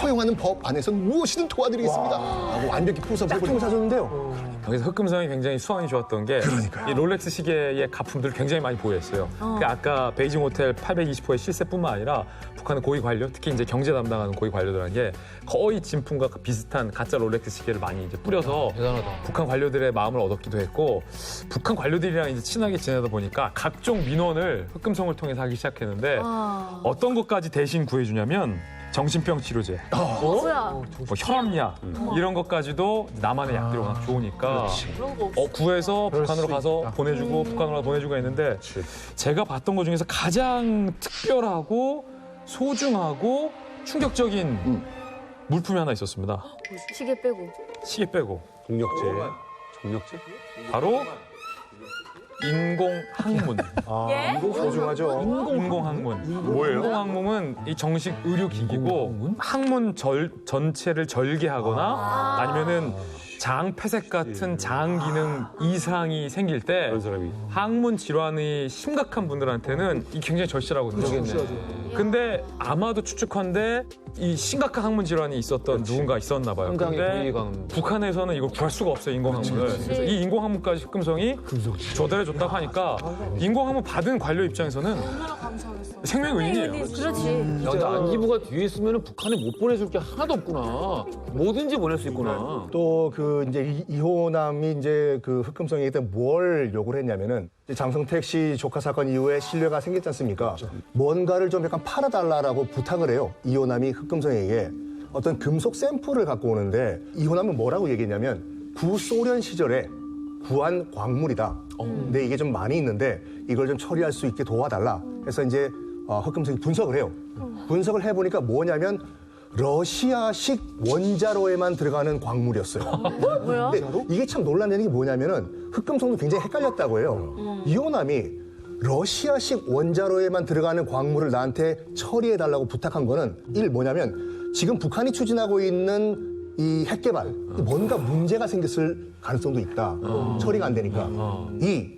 [SPEAKER 6] 허용하는 법 안에서는 무엇이든 도와드리겠습니다. 하고 완벽히 포섭을
[SPEAKER 14] 짝퉁 사줬는데요.
[SPEAKER 7] 여기서 흑금성이 굉장히 수완이 좋았던 게 이 롤렉스 시계의 가품들을 굉장히 많이 보유했어요. 그 아까 베이징 호텔 820호의 실세뿐만 아니라 북한의 고위 관료, 특히 이제 경제 담당하는 고위 관료들에게 거의 진품과 비슷한 가짜 롤렉스 시계를 많이 이제 뿌려서
[SPEAKER 12] 대단하다.
[SPEAKER 7] 북한 관료들의 마음을 얻었기도 했고 북한 관료들이랑 이제 친하게 지내다 보니까 각종 민원을 흑금성을 통해서 하기 시작했는데 어떤 것까지 대신 구해주냐면 정신병 치료제,
[SPEAKER 5] 뭐야?
[SPEAKER 7] 뭐 혈압약 이런 것까지도 남한의 약들이 워낙 좋으니까
[SPEAKER 5] 그런 거 없어.
[SPEAKER 7] 구해서 북한으로 가서 보내주고 북한으로 보내주고 했는데 제가 봤던 것 중에서 가장 특별하고 소중하고 충격적인 물품이 하나 있었습니다.
[SPEAKER 5] 시계 빼고.
[SPEAKER 7] 시계 빼고
[SPEAKER 10] 정력제?
[SPEAKER 7] 바로 인공항문.
[SPEAKER 5] 예?
[SPEAKER 14] 소중하죠.
[SPEAKER 7] 인공항문.
[SPEAKER 10] 뭐예요?
[SPEAKER 7] 인공항문은 이 정식 의료기기고 항문 전체를 절개하거나 아니면은 장 폐색 같은 장 기능 이상이 생길 때
[SPEAKER 10] 그런 사람이.
[SPEAKER 7] 항문 질환이 심각한 분들한테는 이 굉장히 절실하거든요. 근데 아마도 추측한데 이 심각한 항문 질환이 있었던 누군가 있었나 봐요.
[SPEAKER 12] 상당히
[SPEAKER 7] 근데
[SPEAKER 12] 부위가
[SPEAKER 7] 북한에서는 이걸 구할 수가 없어요, 인공항문을. 그래서 이 인공항문까지 흑금성이 조달해줬다고 하니까 인공항문 받은 관료 입장에서는 생명의 은인이에요.
[SPEAKER 5] 그렇지.
[SPEAKER 12] 야, 근데 안기부가 뒤에 있으면 북한에 못 보내줄 게 하나도 없구나. 뭐든지 보낼 수 있구나.
[SPEAKER 14] 또 그 이제 이호남이 이제 그 흑금성에게 뭘 요구를 했냐면은 이제 장성택 씨 조카 사건 이후에 신뢰가 생겼지 않습니까? 뭔가를 좀 약간 팔아달라라고 부탁을 해요. 이호남이 흑금성에게 어떤 금속 샘플을 갖고 오는데 이호남은 뭐라고 얘기했냐면 구소련 시절에 구한 광물이다. 근데 이게 좀 많이 있는데 이걸 좀 처리할 수 있게 도와달라. 그래서 이제 흑금성이 분석을 해요. 분석을 해보니까 뭐냐면 러시아식 원자로에만 들어가는 광물이었어요.
[SPEAKER 5] 뭐야?
[SPEAKER 14] 근데 이게 참 놀라는 게 뭐냐면은 흑금성도 굉장히 헷갈렸다고 해요. 이호남이 러시아식 원자로에만 들어가는 광물을 나한테 처리해달라고 부탁한 거는 뭐냐면 지금 북한이 추진하고 있는 이 핵개발 뭔가 문제가 생겼을 가능성도 있다. 처리가 안 되니까.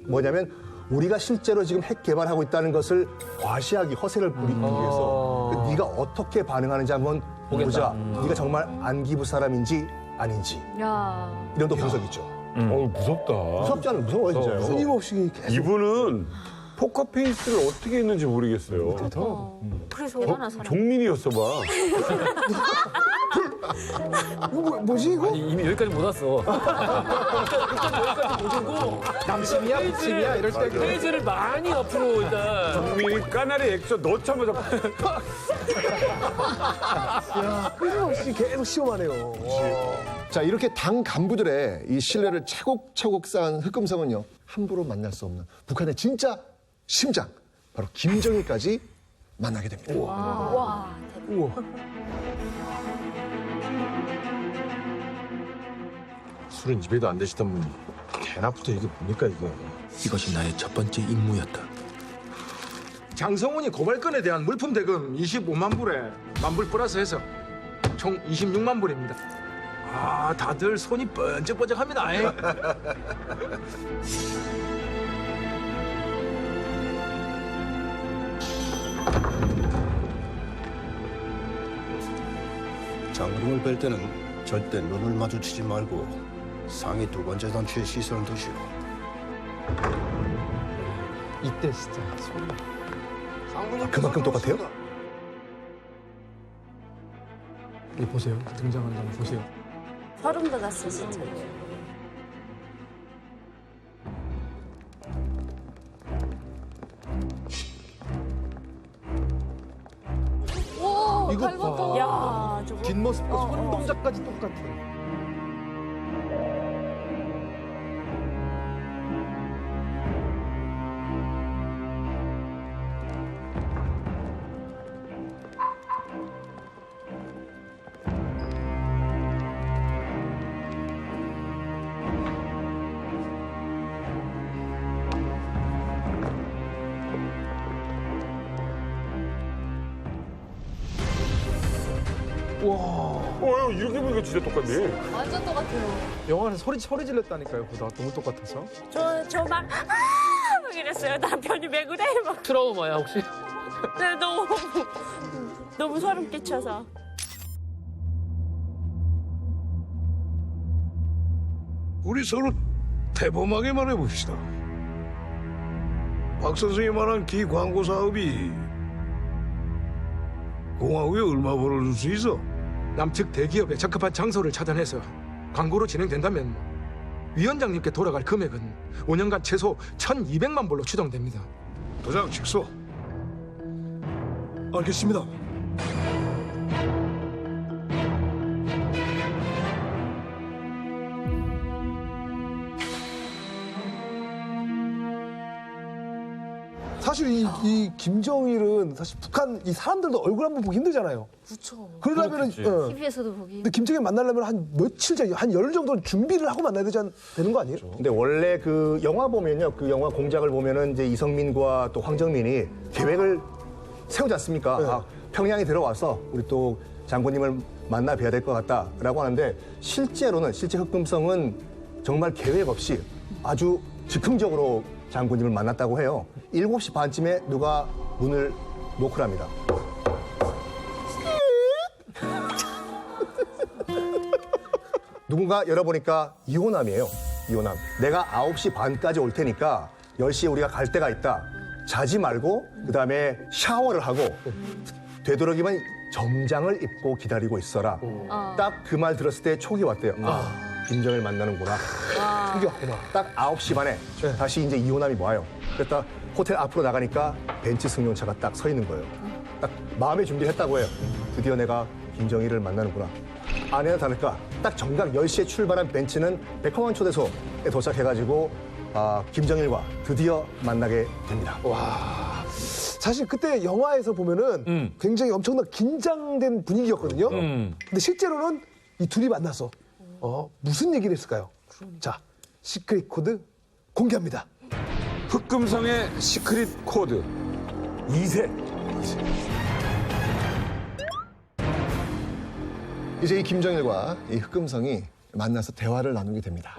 [SPEAKER 14] 뭐냐면 우리가 실제로 지금 핵 개발하고 있다는 것을 과시하기, 허세를 부리기 위해서 네가 어떻게 반응하는지 한번 보자. 네가 정말 안기부 사람인지 아닌지.
[SPEAKER 5] 야.
[SPEAKER 14] 이런 또 분석이 있죠.
[SPEAKER 10] 무섭다.
[SPEAKER 14] 무섭지 않아요? 무서워요, 진짜요.
[SPEAKER 2] 끊임없이 계속.
[SPEAKER 10] 이분은 포커페이스를 어떻게 했는지 모르겠어요.
[SPEAKER 5] 그래서 대단한 사람.
[SPEAKER 10] 종민이었어 봐.
[SPEAKER 2] 뭐지 이거?
[SPEAKER 12] 아니, 이미 여기까지 못 왔어. 일단 여기까지 못 오고.
[SPEAKER 13] 남심이야, 북심이야 이럴 때
[SPEAKER 12] 페이지를 많이 앞으로 일단.
[SPEAKER 10] 종민이 까나리 액션 넣자마자
[SPEAKER 2] 야, 끊임없이 계속 시험하네요.
[SPEAKER 6] 자, 이렇게 당 간부들의 이 신뢰를 차곡차곡 쌓은 흑금성은요, 함부로 만날 수 없는 북한의 진짜 심장, 바로 김정일까지 만나게 됩니다.
[SPEAKER 5] 와, 대박.
[SPEAKER 3] 술은 입에도 안 드시던 분이 개나부터 이게 뭡니까 이거.
[SPEAKER 1] 이것이 나의 첫 번째 임무였다.
[SPEAKER 3] 장성훈이 고발건에 대한 물품 대금 25만 불에 만불 플러스해서 총 26만 불입니다. 아, 다들 손이 번쩍번쩍합니다.
[SPEAKER 4] 장군을 뵐 때는 절대 눈을 마주치지 말고 상위 두 번째 단추에 시선을 두시오.
[SPEAKER 13] 이때 진짜 소리.
[SPEAKER 14] 그만큼 똑같아요?
[SPEAKER 13] 이 보세요. 등장하는 장 보세요.
[SPEAKER 5] 소름 돋았어, 진짜. 오,
[SPEAKER 13] 이거
[SPEAKER 5] 닮았다. 야, 저거.
[SPEAKER 13] 뒷모습과 손 동작까지 똑같아.
[SPEAKER 10] 이렇게 보니까 진짜 똑같네.
[SPEAKER 5] 완전 똑같아요.
[SPEAKER 13] 영화는 소리 질렀다니까요. 보다 너무 똑같아서.
[SPEAKER 5] 저 막, 막 이랬어요. 남편이 왜 그래? 막.
[SPEAKER 12] 트라우마야 혹시?
[SPEAKER 5] 네, 너무 소름 끼쳐서.
[SPEAKER 1] 우리 서로 대범하게 말해봅시다. 박 선생이 말한 기 광고 사업이 공화국에 얼마 벌어줄 수 있어?
[SPEAKER 3] 남측 대기업에 적합한 장소를 찾아내서 광고로 진행된다면 위원장님께 돌아갈 금액은 5년간 최소 1,200만 불로 추정됩니다.
[SPEAKER 1] 도장 직소. 알겠습니다.
[SPEAKER 2] 사실 이 김정일은 사실 북한 이 사람들도 얼굴 한번 보기 힘들잖아요.
[SPEAKER 5] 그렇죠.
[SPEAKER 2] 그러려면은
[SPEAKER 5] TV에서도 보기.
[SPEAKER 2] 근데 김정일 만나려면 한 며칠 전, 한 열흘 정도는 준비를 하고 만나야 되는 거 아니에요?
[SPEAKER 14] 근데 원래 그 영화 보면요, 그 영화 공작을 보면은 이제 이성민과 또 황정민이 계획을 세우지 않습니까?
[SPEAKER 2] 네.
[SPEAKER 14] 아, 평양에 들어와서 우리 또 장군님을 만나 뵈야 될 것 같다라고 하는데 실제 흑금성은 정말 계획 없이 아주 즉흥적으로 장군님을 만났다고 해요. 7시 반쯤에 누가 문을 노크를 합니다. 누군가 열어보니까 이호남이에요. 이호남. 내가 9시 반까지 올 테니까 10시에 우리가 갈 데가 있다. 자지 말고 그다음에 샤워를 하고 되도록이면 정장을 입고 기다리고 있어라. 딱 그 말 들었을 때 촉이 왔대요. 김정일 만나는구나. 촉이 왔구나. 딱 9시 반에 다시 이제 이호남이 와요. 그랬다 호텔 앞으로 나가니까 벤츠 승용차가 딱 서 있는 거예요. 딱 마음의 준비를 했다고 해요. 드디어 내가 김정일을 만나는구나. 아내나 다를까 딱 정각 10시에 출발한 벤츠는 백화원 초대소에 도착해가지고 김정일과 드디어 만나게 됩니다.
[SPEAKER 2] 와, 사실 그때 영화에서 보면은 굉장히 엄청난 긴장된 분위기였거든요. 근데 실제로는 이 둘이 만나서 무슨 얘기를 했을까요? 자, 시크릿 코드 공개합니다.
[SPEAKER 10] 흑금성의 시크릿 코드 2세.
[SPEAKER 6] 이제 이 김정일과 이 흑금성이 만나서 대화를 나누게 됩니다.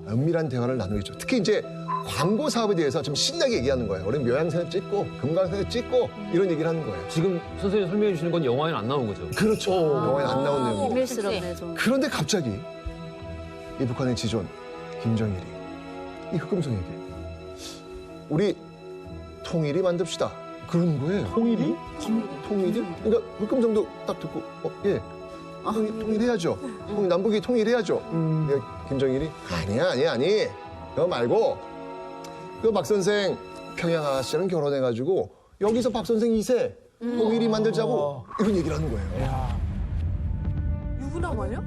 [SPEAKER 6] 은밀한 대화를 나누겠죠. 특히 이제 광고 사업에 대해서 좀 신나게 얘기하는 거예요. 우리 묘양새를 찍고 금강새를 찍고 이런 얘기를 하는 거예요.
[SPEAKER 12] 지금 선생님 설명해 주시는 건 영화에는 안 나온 거죠?
[SPEAKER 6] 그렇죠. 영화에 안 나온 내용이에요.
[SPEAKER 5] 비밀스럽네, 좀.
[SPEAKER 6] 그런데 갑자기 이 북한의 지존 김정일이 이 흑금성에게 우리 통일이 만듭시다. 그러는 거예요. 통일이? 통일이? 그러니까 흑금성도 딱 듣고 예. 통일해야죠. 남북이 통일해야죠. 김정일이 아니. 그거 말고 그 박 선생 평양 아가씨랑 결혼해가지고 여기서 박 선생 2세 통일이 만들자고 이런 얘기를 하는 거예요.
[SPEAKER 15] 유부남 아니야?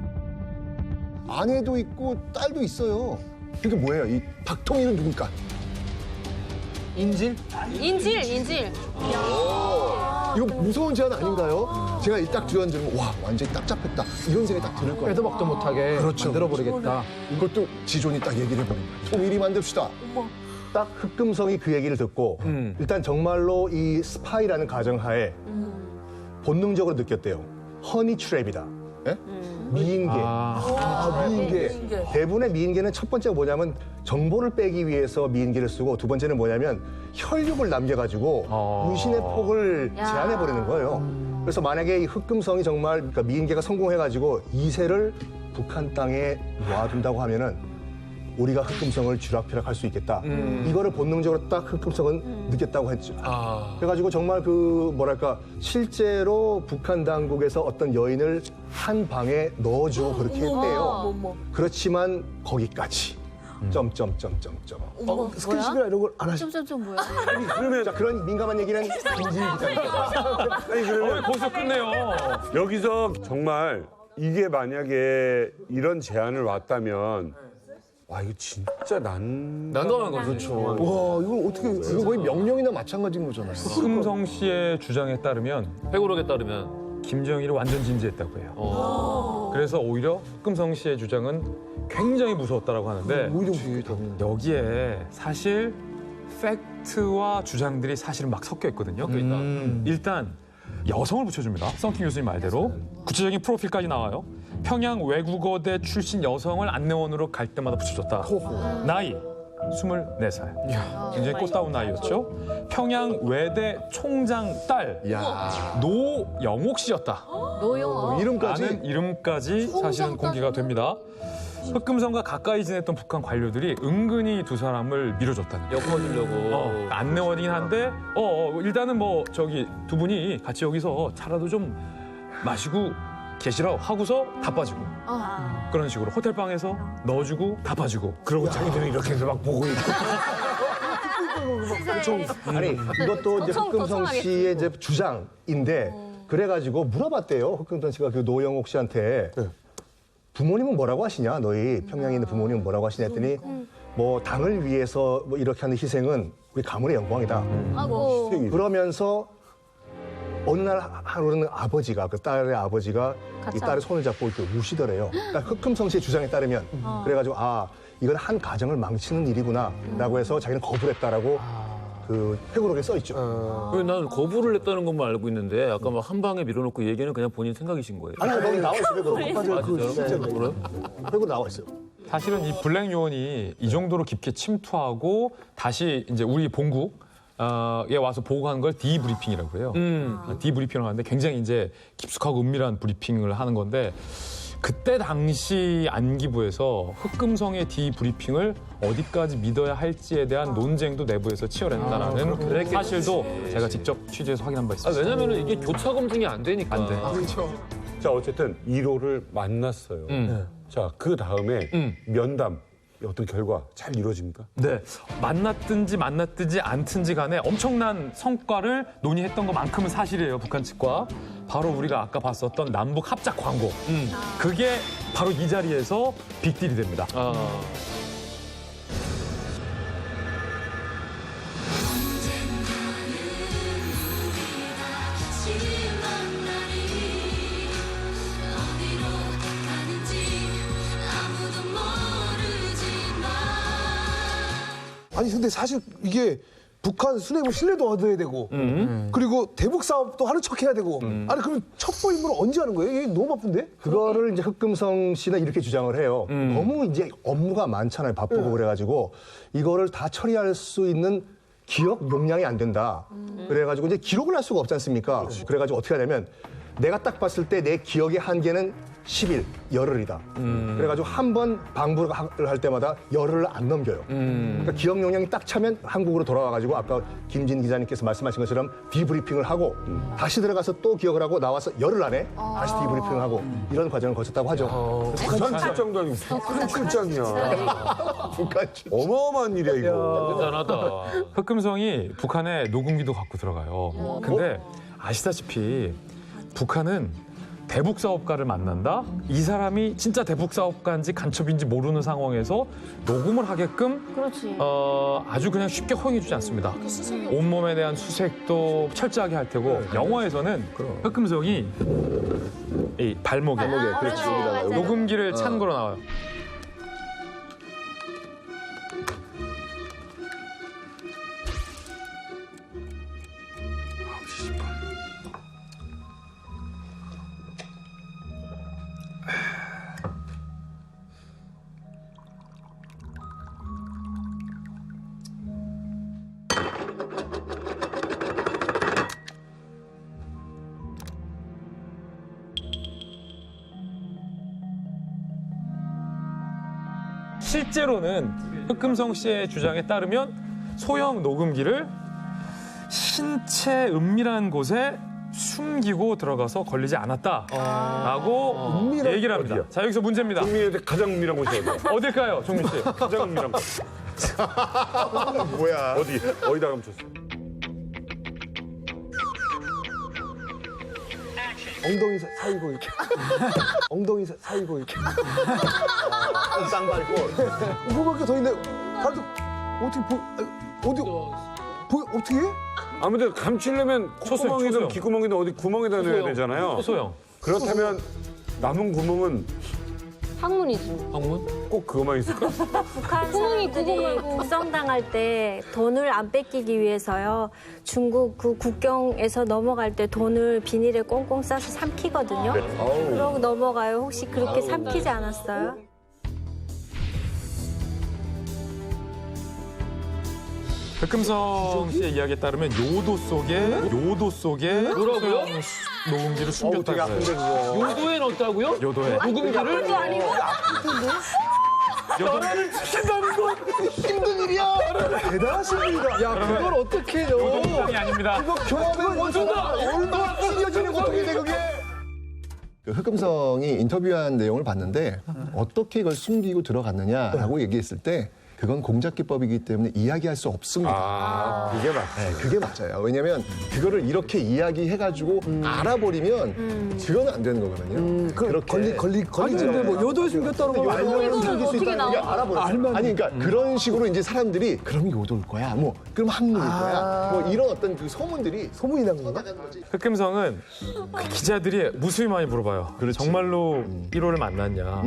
[SPEAKER 6] 아내도 있고 딸도 있어요. 이게 뭐예요? 이 박통일은 누굴까?
[SPEAKER 13] 인질?
[SPEAKER 15] 인질.
[SPEAKER 6] 이거 무서운 제안 아닌가요? 제가 이 딱 주연 들으면 와 완전히 딱 잡혔다 이런 생각이 딱 들을 거예요.
[SPEAKER 13] 빼도 박도 못하게
[SPEAKER 6] 그렇죠.
[SPEAKER 13] 만들어버리겠다.
[SPEAKER 6] 이것도 지존이 딱 얘기를 해버린 거예요. 통일이 만듭시다.
[SPEAKER 14] 딱 흑금성이 그 얘기를 듣고 일단 정말로 이 스파이라는 가정하에 본능적으로 느꼈대요. 허니 트랩이다. 예? 미인계. 미인계. 대부분의 미인계는 첫 번째가 뭐냐면 정보를 빼기 위해서 미인계를 쓰고 두 번째는 뭐냐면 혈육을 남겨가지고 문신의 폭을 제한해버리는 거예요. 그래서 만약에 이 흑금성이 정말 그러니까 미인계가 성공해가지고 2세를 북한 땅에 놔둔다고 하면은 우리가 흑금성을 쥐락펴락할 수 있겠다. 이거를 본능적으로 딱 흑금성은 느꼈다고 했죠. 그래가지고 정말 그 뭐랄까 실제로 북한 당국에서 어떤 여인을 한 방에 넣어주고 그렇게 했대요. 그렇지만 거기까지. 점점점점점.
[SPEAKER 2] 스킨십이나 이런 걸 안 하시죠?
[SPEAKER 15] 점점점 뭐야?
[SPEAKER 14] 아니 그러면 자, 그런 민감한 얘기는 김지희기자니까.
[SPEAKER 10] 아니 그러면
[SPEAKER 7] 벌써 끝내요.
[SPEAKER 10] 여기서 정말 이게 만약에 이런 제안을 왔다면 와 이거 진짜
[SPEAKER 12] 난감한 거죠.
[SPEAKER 10] 그렇죠.
[SPEAKER 2] 와 이걸 어떻게
[SPEAKER 6] 이거 거의 명령이나 마찬가지인 거잖아요.
[SPEAKER 7] 흑금성 씨의 주장에 따르면
[SPEAKER 12] 회고록에 따르면
[SPEAKER 7] 김정일이 완전 진지했다고 해요. 그래서 오히려 흑금성 씨의 주장은 굉장히 무서웠다라고 하는데 여기에 사실 팩트와 주장들이 사실은 막 섞여 있거든요. 일단 여성을 붙여줍니다. 썬킹 교수님 말대로 구체적인 프로필까지 나와요. 평양 외국어대 출신 여성을 안내원으로 갈 때마다 붙여줬다. 나이 24살. 굉장히 꽃다운 나이였죠. 평양 외대 총장 딸 노영옥 씨였다.
[SPEAKER 15] 노영옥.
[SPEAKER 7] 라는 이름까지 사실은 공개가 됩니다. 흑금성과 가까이 지냈던 북한 관료들이 은근히 두 사람을 밀어줬다는 거예요.
[SPEAKER 12] 엮어주려고.
[SPEAKER 7] 안내원이긴 한데 일단은 뭐 저기 두 분이 같이 여기서 차라도 좀 마시고 계시라고 하고서 다 빠지고 그런 식으로 호텔방에서 넣어주고 다 빠지고
[SPEAKER 1] 그리고 자기들은 이렇게 해서 막 보고 있고.
[SPEAKER 14] 아니 이것도 이제 흑금성 씨의 이제 주장인데 그래가지고 물어봤대요. 흑금성 씨가 그 노영옥 씨한테 부모님은 뭐라고 하시냐? 너희 평양에 있는 부모님은 뭐라고 하시냐 했더니 뭐 당을 위해서 뭐 이렇게 하는 희생은 우리 가문의 영광이다. 그러면서 어느 날 하루는 아버지가 그 딸의 아버지가 이 딸의 손을 잡고 이렇게 우시더래요. 그러니까 흑금성 씨의 주장에 따르면 그래가지고 이건 한 가정을 망치는 일이구나라고 해서 자기는 거부를 했다라고 그 회고록에 써 있죠.
[SPEAKER 12] 나는 거부를 했다는 것만 알고 있는데 아까 막 한 방에 밀어놓고 얘기는 그냥 본인 생각이신 거예요.
[SPEAKER 14] 아니 거기 나와 있어요.
[SPEAKER 12] 진짜로?
[SPEAKER 14] 회고록 나와 있어요.
[SPEAKER 7] 사실은 이 블랙 요원이 이 정도로 깊게 침투하고 다시 이제 우리 본국에 와서 보고하는 걸 디브리핑이라고 해요. 디브리핑을 하는데 굉장히 이제 깊숙하고 은밀한 브리핑을 하는 건데 그때 당시 안기부에서 흑금성의 디브리핑을 어디까지 믿어야 할지에 대한 논쟁도 내부에서 치열했다라는 사실도 제가 직접 취재해서 확인한 바 있습니다.
[SPEAKER 12] 왜냐면은 이게 교차 검증이 안 되니까.
[SPEAKER 7] 안 돼.
[SPEAKER 10] 자 어쨌든 1호를 만났어요. 자 그 다음에 면담 어떤 결과 잘 이루어집니까?
[SPEAKER 7] 네, 만났든지 않든지 간에 엄청난 성과를 논의했던 것만큼은 사실이에요. 북한 측과. 바로 우리가 아까 봤었던 남북 합작 광고. 그게 바로 이 자리에서 빅딜이 됩니다.
[SPEAKER 2] 아니 근데 사실 이게 북한 수뇌부 신뢰도 얻어야 되고 그리고 대북 사업도 하는 척해야 되고 아니 그럼 첩보 임무를 언제 하는 거예요? 이게 너무 바쁜데?
[SPEAKER 14] 그거를 이제 흑금성 씨는 이렇게 주장을 해요. 너무 이제 업무가 많잖아요. 바쁘고 그래가지고 이거를 다 처리할 수 있는 기억 용량이 안 된다. 그래가지고 이제 기록을 할 수가 없지 않습니까? 그래가지고 어떻게 하냐면 내가 딱 봤을 때 내 기억의 한계는 10일, 열흘이다. 그래가지고 한 번 방불을 할 때마다 열흘을 안 넘겨요. 그러니까 기억 용량이 딱 차면 한국으로 돌아와가지고 아까 김진 기자님께서 말씀하신 것처럼 디브리핑을 하고 다시 들어가서 또 기억을 하고 나와서 열흘 안에 다시 디브리핑을 하고 이런 과정을 거쳤다고 하죠.
[SPEAKER 10] 북한 출장도 아니고 북한 출장이야. 어마어마한 일이야 이거.
[SPEAKER 12] 대단하다.
[SPEAKER 7] 흑금성이 북한에 녹음기도 갖고 들어가요. 근데 아시다시피 북한은 대북 사업가를 만난다? 이 사람이 진짜 대북 사업가인지 간첩인지 모르는 상황에서 녹음을 하게끔
[SPEAKER 15] 그렇지.
[SPEAKER 7] 아주 그냥 쉽게 허용해주지 않습니다. 온몸에 대한 수색도 철저하게 할 테고 영화에서는 흑금성이 이 발목에
[SPEAKER 14] 그렇지. 여기다가
[SPEAKER 7] 녹음기를 찬 거로 나와요. 실제로는 흑금성 씨의 주장에 따르면 소형 녹음기를 신체 은밀한 곳에 숨기고 들어가서 걸리지 않았다라고 얘기를 합니다. 자, 여기서 문제입니다.
[SPEAKER 10] 국민한테 가장 은밀한 곳이 어디야?
[SPEAKER 7] 어딜까요, 종민 씨?
[SPEAKER 10] 가장 은밀한 곳.
[SPEAKER 14] 뭐야?
[SPEAKER 10] 어디다 감췄어?
[SPEAKER 2] 엉덩이 사이고 이렇게. 엉덩이 사이고 이렇게.
[SPEAKER 14] 쌍 밟고.
[SPEAKER 2] 뭐밖에 더 있네. 다들 어떻게 어떻게 해?
[SPEAKER 10] 아무튼 감추려면 콧구멍이든
[SPEAKER 7] 초소형.
[SPEAKER 10] 귓구멍이든 어디 구멍에다 넣어야 되잖아요.
[SPEAKER 7] 소형.
[SPEAKER 10] 그렇다면 남은 구멍은
[SPEAKER 15] 학문이지.
[SPEAKER 12] 학문?
[SPEAKER 10] 꼭 그것만 있을까?
[SPEAKER 5] 북한
[SPEAKER 15] 구멍이 그거
[SPEAKER 5] 사람들이
[SPEAKER 15] 말고.
[SPEAKER 5] 국성당할 때 돈을 안 뺏기기 위해서요. 중국 그 국경에서 넘어갈 때 돈을 비닐에 꽁꽁 싸서 삼키거든요. 그러고 넘어가요. 혹시 그렇게 삼키지 않았어요?
[SPEAKER 7] 흑금성 씨의 이야기에 따르면 요도 속에
[SPEAKER 12] 뭐라고요?
[SPEAKER 7] 녹음기를 숨겼다고 해요.
[SPEAKER 12] 요도에 넣었다고요?
[SPEAKER 7] 요도에.
[SPEAKER 12] 녹음기를?
[SPEAKER 15] 아니고?
[SPEAKER 2] 나라를 지킨다는 건 힘든 일이야. 대단하십니다.
[SPEAKER 13] 야, 그걸 어떻게 넣어?
[SPEAKER 7] 요도상이 아닙니다.
[SPEAKER 2] 이거 경험해 보셔서 얼마나 찢어지는 어떻게 돼 그게?
[SPEAKER 6] 그 흑금성이 인터뷰한 내용을 봤는데 어떻게 이걸 숨기고 들어갔느냐라고 얘기했을 때 그건 공작기법이기 때문에 이야기할 수 없습니다.
[SPEAKER 10] 그게 맞.
[SPEAKER 6] 네, 그게 맞아요. 왜냐하면 그거를 이렇게 이야기해가지고 알아버리면 그건 안 되는 거거든요. 그렇게
[SPEAKER 2] 걸리지.
[SPEAKER 11] 근데 뭐 요도에 숨겼다는 거
[SPEAKER 6] 알면 숨길 수
[SPEAKER 15] 어떻게
[SPEAKER 6] 있다는 게
[SPEAKER 15] 나와?
[SPEAKER 6] 알아버려. 아니 그러니까 그런 식으로 이제 사람들이 그럼 요도일 거야. 뭐 그럼 학문일 거야. 뭐 이런 어떤 그 소문들이
[SPEAKER 2] 소문이 난 건가?
[SPEAKER 7] 흑금성은 그 기자들이 무수히 많이 물어봐요. 정말로 1호를 만났냐.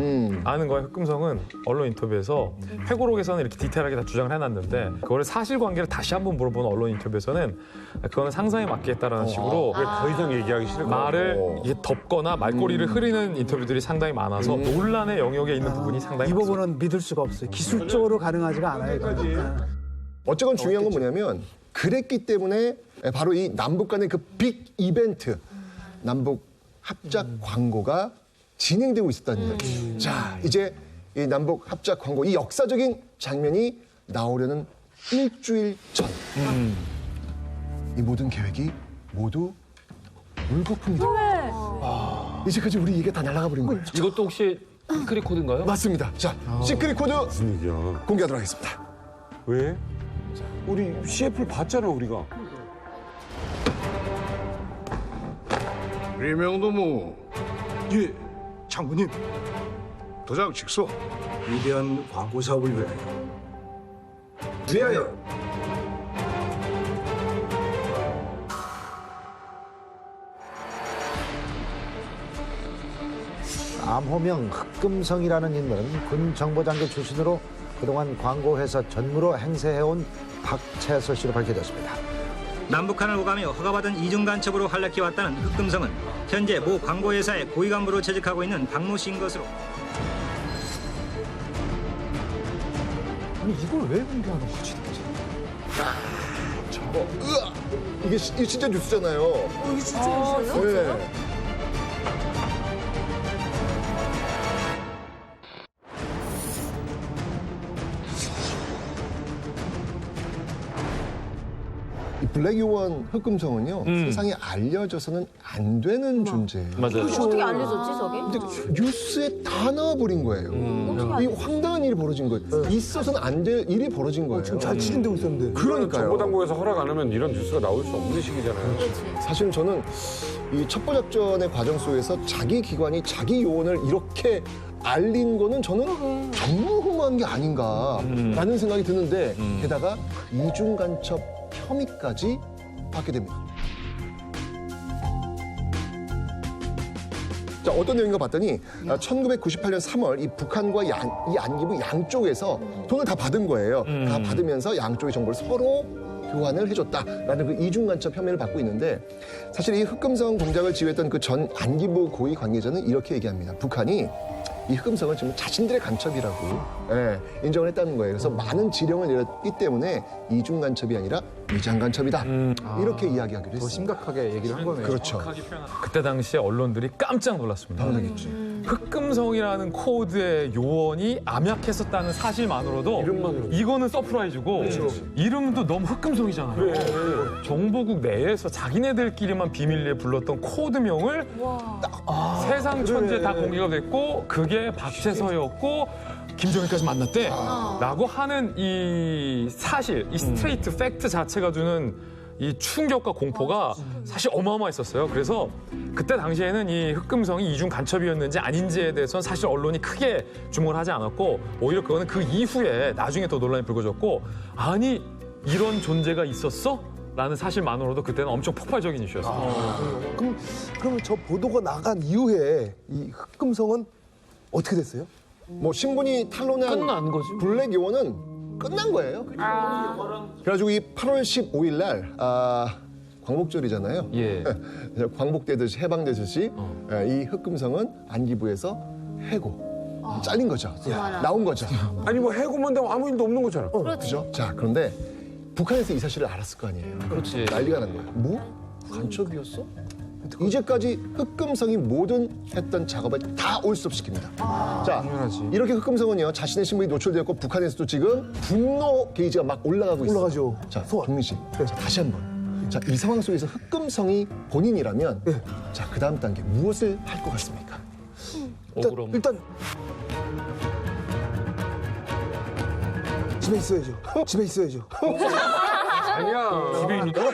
[SPEAKER 7] 아는 거야. 흑금성은 언론 인터뷰에서 회고록에서는 이렇게 디테일하게 다 주장을 해놨는데 그거를 사실관계를 다시 한번 물어보는 언론 인터뷰에서는 그거는 상상에 맡기겠다라는 식으로
[SPEAKER 10] 더 이상 얘기하기 싫은
[SPEAKER 7] 말을 이게 덮거나 말꼬리를 흐리는 인터뷰들이 상당히 많아서 논란의 영역에 있는 부분이 상당히
[SPEAKER 11] 이
[SPEAKER 7] 많습니다.
[SPEAKER 11] 부분은 믿을 수가 없어요. 기술적으로 가능하지가 않아요. 이거는.
[SPEAKER 6] 어쨌건 중요한 건 뭐냐면 그랬기 때문에 바로 이 남북 간의 그 빅 이벤트 남북 합작 광고가 진행되고 있었다는 얘기. 자, 이제 이 남북 합작 광고 이 역사적인 장면이 나오려는 일주일 전. 이 모든 계획이 모두 물거품이다. 이제까지 우리 얘기가 다 날아가 버린 거예요.
[SPEAKER 12] 이것도 혹시 시크릿 코드인가요?
[SPEAKER 6] 맞습니다. 자, 시크릿 코드
[SPEAKER 10] 무슨 얘기야?
[SPEAKER 6] 공개하도록 하겠습니다.
[SPEAKER 10] 왜? 우리 CF를 봤잖아 우리가.
[SPEAKER 4] 리명도무
[SPEAKER 3] 예, 장군님.
[SPEAKER 4] 도장 직소.
[SPEAKER 1] 위대한 광고 사업을 위하여.
[SPEAKER 16] 암호명 흑금성이라는 인물은 군 정보장교 출신으로 그동안 광고회사 전무로 행세해온 박채서 씨로 밝혀졌습니다.
[SPEAKER 17] 남북한을 오가며 허가받은 이중간첩으로 활약해왔다는 흑금성은 현재 모 광고회사의 고위간부로 재직하고 있는 박모 씨인 것으로.
[SPEAKER 2] 아니 이걸 왜 공개하는 거지?
[SPEAKER 6] 저거, 이게 진짜 뉴스잖아요.
[SPEAKER 15] 이게 진짜 뉴스예요?
[SPEAKER 6] 네. 이 블랙 요원 흑금성은요 세상에 알려져서는 안 되는 존재예요.
[SPEAKER 12] 맞아요.
[SPEAKER 15] 어떻게 알려졌지 저게?
[SPEAKER 6] 근데 뉴스에 다 나와버린 거예요. 이 황당한 일이 벌어진 거예요. 있어서는 안 될 일이 벌어진 거예요.
[SPEAKER 2] 지금 잘 추진되고 있었는데.
[SPEAKER 6] 그러니까요.
[SPEAKER 10] 정보당국에서 허락 안 하면 이런 뉴스가 나올 수 없는 시기잖아요.
[SPEAKER 6] 사실 저는 이 첩보작전의 과정 속에서 자기 기관이 자기 요원을 이렇게 알린 거는 저는 전무후무한 게 아닌가라는 생각이 드는데 게다가 이중간첩 혐의까지 받게 됩니다. 자, 어떤 내용인가 봤더니 1998년 3월 이 북한과 이 안기부 양쪽에서 돈을 다 받은 거예요. 다 받으면서 양쪽의 정보를 서로 교환을 해줬다라는 그 이중간첩 혐의를 받고 있는데 사실 이 흑금성 공작을 지휘했던 그 전 안기부 고위 관계자는 이렇게 얘기합니다. 북한이 이 흑금성을 지금 자신들의 간첩이라고 인정을 했다는 거예요. 그래서 많은 지령을 내렸기 때문에 이중 간첩이 아니라 위장 간첩이다. 이렇게 이야기하기로 했어요.
[SPEAKER 13] 더 심각하게 얘기를 한 거네요.
[SPEAKER 6] 그렇죠.
[SPEAKER 7] 그때 당시에 언론들이 깜짝 놀랐습니다.
[SPEAKER 6] 당연하겠지.
[SPEAKER 7] 흑금성이라는 코드의 요원이 암약했었다는 사실만으로도 이거는 서프라이즈고 이름도 너무 흑금성이잖아요. 정보국 내에서 자기네들끼리만 비밀리에 불렀던 코드명을 세상 천지에 다 공개가 됐고 그게 박채서였고 김정일까지 만났대 라고 하는 이 사실, 이 스트레이트 팩트 자체가 주는 이 충격과 공포가 사실 어마어마했었어요. 그래서 그때 당시에는 이 흑금성이 이중 간첩이었는지 아닌지에 대해서는 사실 언론이 크게 주목을 하지 않았고 오히려 그거는 그 이후에 나중에 더 논란이 불거졌고 아니 이런 존재가 있었어? 라는 사실만으로도 그때는 엄청 폭발적인 이슈였어요.
[SPEAKER 2] 그러면 저 보도가 나간 이후에 이 흑금성은 어떻게 됐어요?
[SPEAKER 6] 뭐 신분이 탄로난
[SPEAKER 12] 끝난 거지.
[SPEAKER 6] 블랙 요원은 끝난 거예요. 그래가지고 이 8월 15일 날 광복절이잖아요.
[SPEAKER 12] 예.
[SPEAKER 6] 광복되듯이 해방되듯이 이 흑금성은 안기부에서 해고 잘린 거죠. 나온 거죠.
[SPEAKER 10] 아니 뭐 해고만 되면 아무 일도 없는 거잖아.
[SPEAKER 6] 그렇죠. 자 그런데 북한에서 이 사실을 알았을 거 아니에요.
[SPEAKER 12] 그렇지.
[SPEAKER 6] 난리가 난 거예요. 뭐? 간첩이었어? 이제까지 흑금성이 모든 했던 작업을 다 올스톱시킵니다. 자, 이렇게 흑금성은요 자신의 신분이 노출되었고 북한에서도 지금 분노 게이지가 막 올라가고 있어요.
[SPEAKER 2] 올라가죠.
[SPEAKER 6] 자, 종민 씨, 자, 다시 한번. 자, 이 상황 속에서 흑금성이 본인이라면, 자, 그 다음 단계 무엇을 할 것 같습니까?
[SPEAKER 2] 일단 집에 있어야죠. 집에 있어야죠.
[SPEAKER 10] 아니야.
[SPEAKER 12] 집에 있니까?
[SPEAKER 2] 올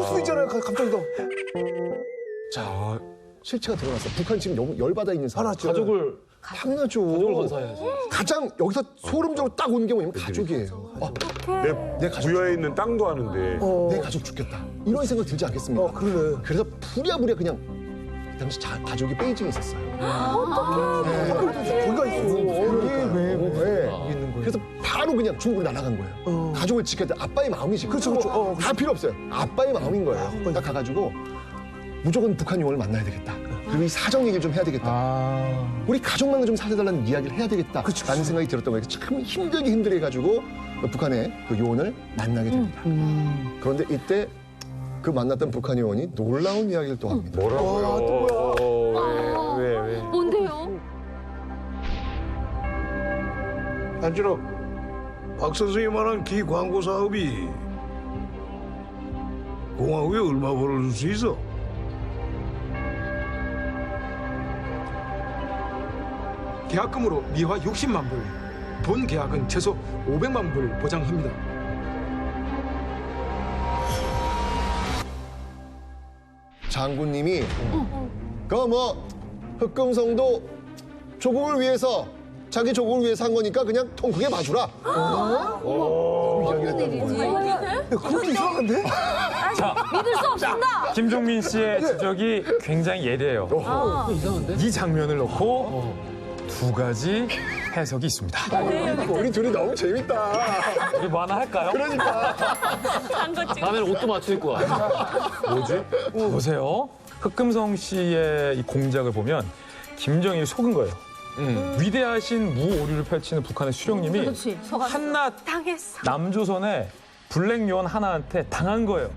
[SPEAKER 2] 수도 있잖아요. 갑자기 더.
[SPEAKER 6] 자, 실체가 드러났어. 북한 지금 너무 열받아 있는 상황.
[SPEAKER 12] 가족을
[SPEAKER 6] 당연하죠.
[SPEAKER 12] 가족을 건사해야지.
[SPEAKER 6] 가장 여기서 소름적으로 딱 오는 게 뭐냐면 가족이에요.
[SPEAKER 10] 내 부여에 있는 땅도 하는데.
[SPEAKER 6] 내 가족 죽겠다. 이런 생각 들지 않겠습니까?
[SPEAKER 2] 그러네.
[SPEAKER 6] 그래서 부랴부랴 그냥 그 당시 가족이 베이징에 있었어요.
[SPEAKER 2] 어떡해. 거기가 있어.
[SPEAKER 6] 그래서 바로 그냥 중국으로 날아간 거예요. 가족을 지켜야 돼. 아빠의 마음이지.
[SPEAKER 2] 그렇죠, 그렇죠.
[SPEAKER 6] 다 필요 없어요. 아빠의 마음인 거예요. 딱 가가지고 무조건 북한 요원을 만나야 되겠다. 그리고 이 사정 얘기를 좀 해야 되겠다. 우리 가족만을 좀 살려달라는 이야기를 해야 되겠다. 라는 생각이 들었던 거예요. 참 힘들게 해가지고 북한의 그 요원을 만나게 됩니다. 그런데 이때 그 만났던 북한 요원이 놀라운 이야기를 또 합니다.
[SPEAKER 10] 뭐라고요? 왜?
[SPEAKER 15] 뭔데요?
[SPEAKER 1] 안진호, 박 선생이 말한 기 광고 사업이 공화국에 얼마 벌어줄 수 있어?
[SPEAKER 3] 계약금으로 미화 60만 불, 본 계약은 최소 500만 불 보장합니다.
[SPEAKER 6] 장군님이 그 뭐 흑금성도 조국을 위해서 자기 조국을 위해서 한 거니까 그냥 통 크게 봐주라. 이야기를 했다는 거예요.
[SPEAKER 2] 그렇게 이상한데?
[SPEAKER 7] 자,
[SPEAKER 15] 믿을 수 없습니다.
[SPEAKER 7] 김종민 씨의 지적이 굉장히 예리해요.
[SPEAKER 12] 이상한데?
[SPEAKER 7] 이 장면을 놓고 두 가지 해석이 있습니다.
[SPEAKER 6] 우리 둘이 너무 재밌다.
[SPEAKER 7] 우리 뭐 하나 할까요?
[SPEAKER 6] 그러니까.
[SPEAKER 12] 다음에는 옷도 맞춰 입고 와.
[SPEAKER 7] 뭐지? 보세요. 흑금성 씨의 이 공작을 보면 김정일이 속은 거예요. 위대하신 무오류를 펼치는 북한의 수령님이
[SPEAKER 15] 그렇지.
[SPEAKER 7] 한낱
[SPEAKER 5] 당했어.
[SPEAKER 7] 남조선의 블랙 요원 하나한테 당한 거예요.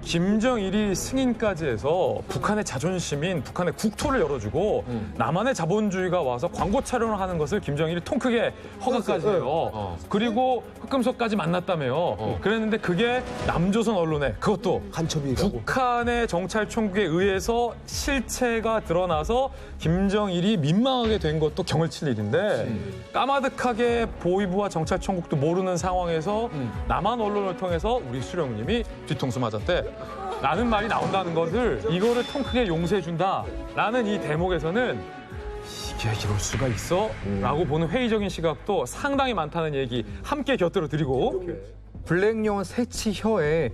[SPEAKER 7] 김정일이 승인까지 해서 북한의 자존심인 북한의 국토를 열어주고 남한의 자본주의가 와서 광고 촬영을 하는 것을 김정일이 통 크게 허가까지 해요. 그리고 흑금석까지 만났다며요. 그랬는데 그게 남조선 언론에 그것도
[SPEAKER 2] 간첩이라고.
[SPEAKER 7] 북한의 정찰총국에 의해서 실체가 드러나서 김정일이 민망하게 된 것도 경을 칠 일인데 까마득하게 보위부와 정찰총국도 모르는 상황에서 남한 언론을 통해서 우리 수령님이 뒤통수 맞았대. 라는 말이 나온다는 것을 이거를 통 크게 용서해준다라는 이 대목에서는 이게 이럴 수가 있어? 라고 보는 회의적인 시각도 상당히 많다는 얘기 함께 곁들여 드리고
[SPEAKER 13] 블랙용은 새치혀에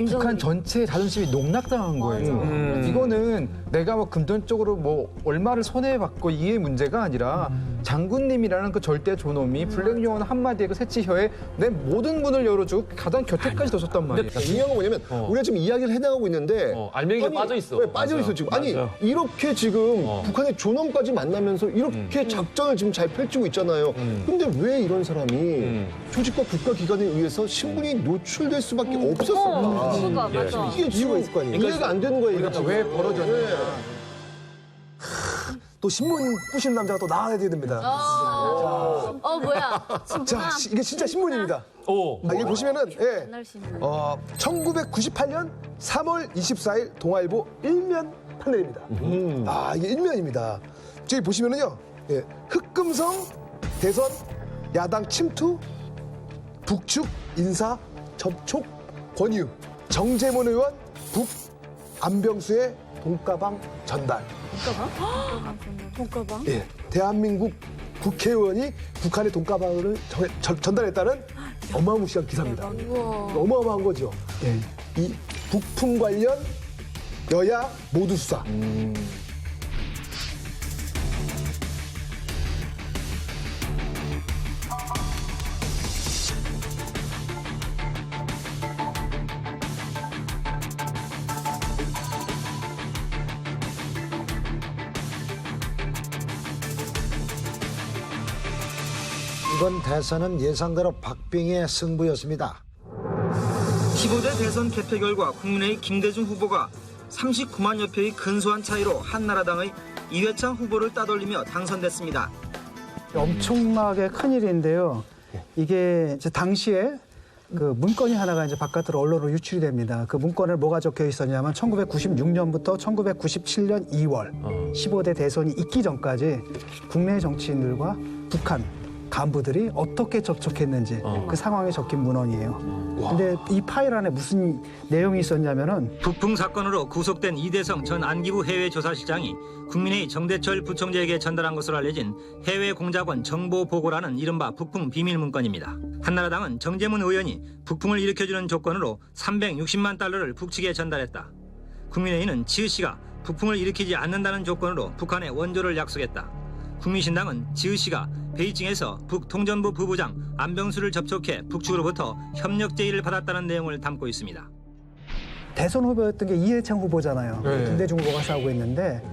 [SPEAKER 13] 북한 전체의 자존심이 농락당한 거예요. 이거는 내가 뭐 금전적으로 뭐 얼마를 손해받고 이의 문제가 아니라 장군님이라는 그 절대 존엄이 블랙용은 한마디에 그 새치혀에 내 모든 문을 열어주고 가장 곁에까지 뒀었단 말이에요.
[SPEAKER 6] 중요한 건 뭐냐면 우리가 지금 이야기를 해나가고 있는데
[SPEAKER 12] 알맹이가 빠져 있어.
[SPEAKER 6] 왜 빠져 있어 지금? 아니
[SPEAKER 12] 맞아.
[SPEAKER 6] 이렇게 지금 북한의 존엄까지 만나면서 이렇게 작전을 지금 잘 펼치고 있잖아요. 근데 왜 이런 사람이 조직과 국가기관에 의해서 신분이 노출될 수밖에 없었을까?
[SPEAKER 2] 맞아. 이게 이유가 있을 거 아니에요.
[SPEAKER 6] 이해가 안 되는 거예요.
[SPEAKER 2] 그러니까 왜 벌어졌냐. 또 신문 뿌시는 남자가 또 나와야 됩니다.
[SPEAKER 15] 뭐야?
[SPEAKER 2] 자, 이게 진짜 신문입니다. 이게 보시면은 1998년 3월 24일 동아일보 1면 판넬입니다. 이게 1면입니다. 저기 보시면은요, 흑금성 대선 야당 침투 북측 인사 접촉 권유 정재문 의원 북 안병수의 돈가방 전달.
[SPEAKER 5] 돈가방?
[SPEAKER 2] 예, 대한민국 국회의원이 북한의 돈가방을 전달했다는 어마무시한 기사입니다. 어마어마한 거죠. 이 북풍 관련 여야 모두 수사.
[SPEAKER 16] 이번 대선은 예상대로 박빙의 승부였습니다.
[SPEAKER 17] 15대 대선 개표 결과 국민의 김대중 후보가 39만여 표의 근소한 차이로 한나라당의 이회창 후보를 따돌리며 당선됐습니다.
[SPEAKER 11] 엄청나게 큰 일인데요. 이게 이제 당시에 그 문건이 하나가 이제 바깥으로 언론으로 유출이 됩니다. 그 문건에 뭐가 적혀 있었냐면 1996년부터 1997년 2월 15대 대선이 있기 전까지 국내 정치인들과 북한 간부들이 어떻게 접촉했는지 그 상황에 적힌 문헌이에요. 근데 이 파일 안에 무슨 내용이 있었냐면은
[SPEAKER 17] 북풍 사건으로 구속된 이대성 전 안기부 해외조사실장이 국민의 정대철 부총재에게 전달한 것으로 알려진 해외공작원 정보보고라는 이른바 북풍 비밀문건입니다. 한나라당은 정재문 의원이 북풍을 일으켜주는 조건으로 360만 달러를 북측에 전달했다. 국민의힘은 지읒 씨가 북풍을 일으키지 않는다는 조건으로 북한에 원조를 약속했다. 국민신당은 지읒 씨가 베이징에서 북통전부 부부장 안병수를 접촉해 북측으로부터 협력 제의를 받았다는 내용을 담고 있습니다.
[SPEAKER 11] 대선 후보였던 게 이해창 후보잖아요. 김대중 후보가 싸우고 있는데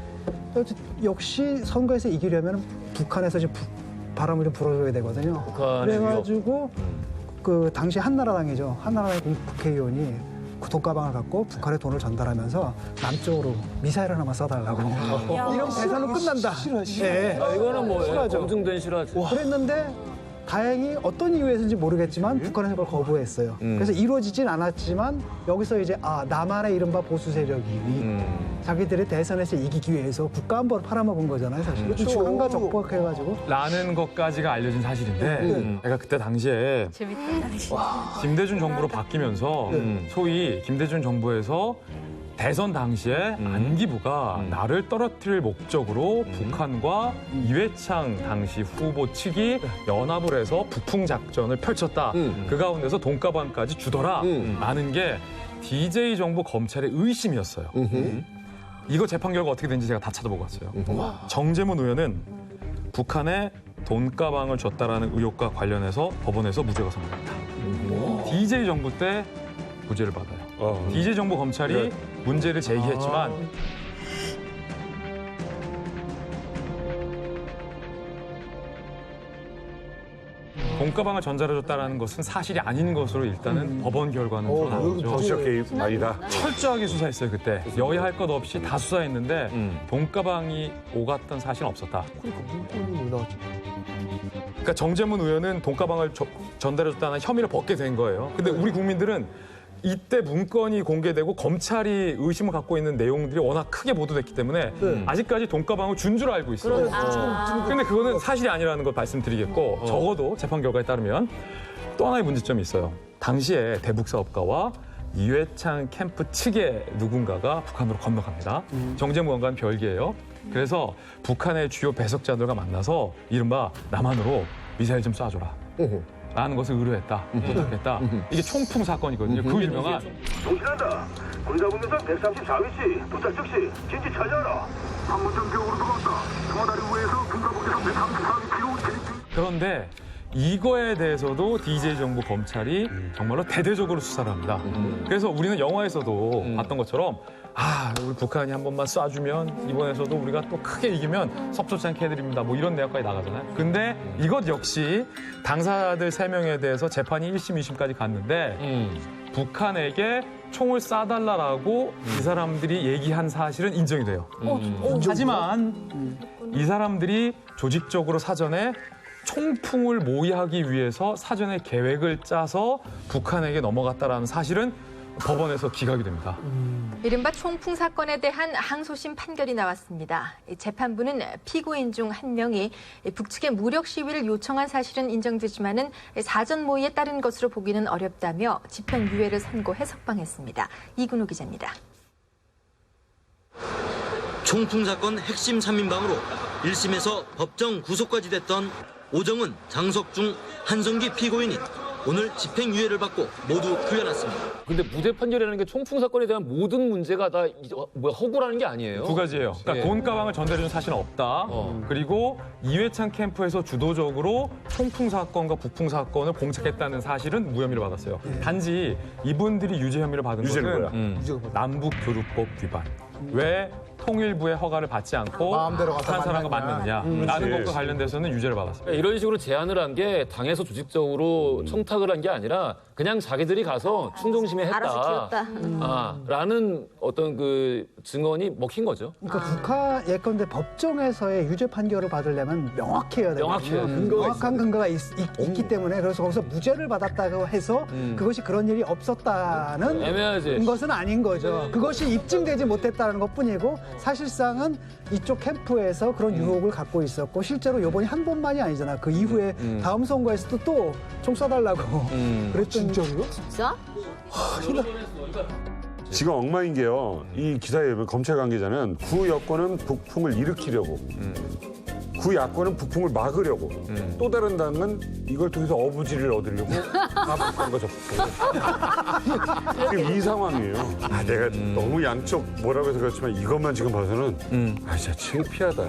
[SPEAKER 11] 역시 선거에서 이기려면 북한에서 이제 바람을 좀 불어줘야 되거든요. 그래가지고 그 당시 한나라당이죠. 한나라당 국회의원이 그 돈가방을 갖고 북한에 돈을 전달하면서 남쪽으로 미사일 하나만 쏴달라고. 이런 대선은 끝난다.
[SPEAKER 12] 이거는 뭐 검증된 실화지.
[SPEAKER 11] 그랬는데 다행히 어떤 이유에서인지 모르겠지만 북한은 그걸 거부했어요. 그래서 이루어지진 않았지만 여기서 이제 남한의 이른바 보수 세력이 자기들이 대선에서 이기기 위해서 국가 안보를 팔아먹은 거잖아요, 사실.
[SPEAKER 2] 그렇죠.
[SPEAKER 11] 한가 적복해가지고.
[SPEAKER 7] 라는 것까지가 알려진 사실인데 내가 그때 당시에 김대중 정부로 바뀌면서 소위 김대중 정부에서 대선 당시에 안기부가 나를 떨어뜨릴 목적으로 북한과 이회창 당시 후보 측이 연합을 해서 북풍 작전을 펼쳤다. 그 가운데서 돈가방까지 주더라. 라는 게 DJ 정부 검찰의 의심이었어요. 이거 재판 결과 어떻게 된지 제가 다 찾아보고 왔어요. 정재문 의원은 북한에 돈가방을 줬다라는 의혹과 관련해서 법원에서 무죄가 선고됐다. DJ 정부 때 무죄를 받아요. DJ 정부 검찰이 문제를 제기했지만 돈가방을 전달해줬다는 것은 사실이 아닌 것으로 일단은 법원 결과는 드러나죠.
[SPEAKER 10] 러시아 게임 아니다.
[SPEAKER 7] 철저하게 수사했어요 그때. 여야 할 것 없이 다 수사했는데 돈가방이 오갔던 사실은 없었다. 그러니까 정재문 의원은 돈가방을 전달해줬다는 혐의를 벗게 된 거예요. 근데 우리 국민들은 이때 문건이 공개되고 검찰이 의심을 갖고 있는 내용들이 워낙 크게 보도됐기 때문에 아직까지 돈가방을 준 줄 알고 있어요. 근데 그거는 사실이 아니라는 걸 말씀드리겠고 적어도 재판 결과에 따르면 또 하나의 문제점이 있어요. 당시에 대북 사업가와 이회창 캠프 측의 누군가가 북한으로 건너갑니다. 정재문 의원과는 별개예요. 그래서 북한의 주요 배석자들과 만나서 이른바 남한으로 미사일 좀 쏴줘라. 라는 것을 의뢰했다, 부탁했다. 이게 총풍 사건이거든요. 그 유명한.
[SPEAKER 18] 송신한다. 군사분계선 134위치 도착 즉시 진지 차지하라. 판문점 지역으로 들어왔다. 청와다리 우회에서 군사분계선 134위치로 진입 중.
[SPEAKER 7] 그런데 이거에 대해서도 DJ 정부 검찰이 정말로 대대적으로 수사를 합니다. 그래서 우리는 영화에서도 봤던 것처럼 우리 북한이 한 번만 쏴주면 이번에서도 우리가 또 크게 이기면 섭섭지 않게 해드립니다. 뭐 이런 내용까지 나가잖아요. 근데 이것 역시 당사자들 3명에 대해서 재판이 1심, 2심까지 갔는데 북한에게 총을 쏴달라라고 이 사람들이 얘기한 사실은 인정이 돼요. 하지만 이 사람들이 조직적으로 사전에 총풍을 모의하기 위해서 사전에 계획을 짜서 북한에게 넘어갔다라는 사실은 법원에서 기각이 됩니다.
[SPEAKER 19] 이른바 총풍 사건에 대한 항소심 판결이 나왔습니다. 재판부는 피고인 중 한 명이 북측의 무력 시위를 요청한 사실은 인정되지만은 사전 모의에 따른 것으로 보기는 어렵다며 집행 유예를 선고해 석방했습니다. 이근우 기자입니다.
[SPEAKER 20] 총풍 사건 핵심 3인방으로 1심에서 법정 구속까지 됐던 오정은, 장석중, 한성기 피고인이 오늘 집행유예를 받고 모두 풀려났습니다.
[SPEAKER 12] 근데 무죄 판결이라는 게 총풍 사건에 대한 모든 문제가 다 허구라는 게 아니에요.
[SPEAKER 7] 두 가지예요. 그러니까 돈가방을 전달해준 사실은 없다. 그리고 이회창 캠프에서 주도적으로 총풍 사건과 북풍 사건을 공작했다는 사실은 무혐의를 받았어요. 단지 이분들이 유죄 혐의를 받은 것은 남북교류법 위반. 왜 통일부의 허가를 받지 않고 북한 사람과 만났느냐라는 것과 관련돼서는 유죄를 받았습니다.
[SPEAKER 12] 그러니까 이런 식으로 제안을 한 게 당에서 조직적으로 청탁을 한 게 아니라 그냥 자기들이 가서 충동심에 했다.
[SPEAKER 5] 알아서 키웠다.
[SPEAKER 12] 라는 어떤 그 증언이 먹힌 거죠.
[SPEAKER 11] 그러니까 북한 예컨대 법정에서의 유죄 판결을 받으려면 명확해야 돼요. 명확한 근거가 있기 때문에 그래서 거기서 무죄를 받았다고 해서 그것이 그런 일이 없었다는
[SPEAKER 12] 애매하지.
[SPEAKER 11] 것은 아닌 거죠. 그것이 입증되지 못했다는 것뿐이고 사실상은 이쪽 캠프에서 그런 유혹을 갖고 있었고 실제로 이번이 한 번만이 아니잖아. 그 이후에 다음 선거에서도 또 총 쏴달라고 그랬던
[SPEAKER 2] 진짜요?
[SPEAKER 5] 진짜?
[SPEAKER 10] 지금 엉망인 게요. 이 기사에 보면 검찰 관계자는 구 여권은 북풍을 일으키려고, 구 야권은 북풍을 막으려고, 또 다른 당은 이걸 통해서 어부지를 얻으려고 다 북한과 접촉해요. 지금 이 상황이에요. 내가 너무 양쪽 뭐라고 해서 그렇지만 이것만 지금 봐서는 진짜 창피하다.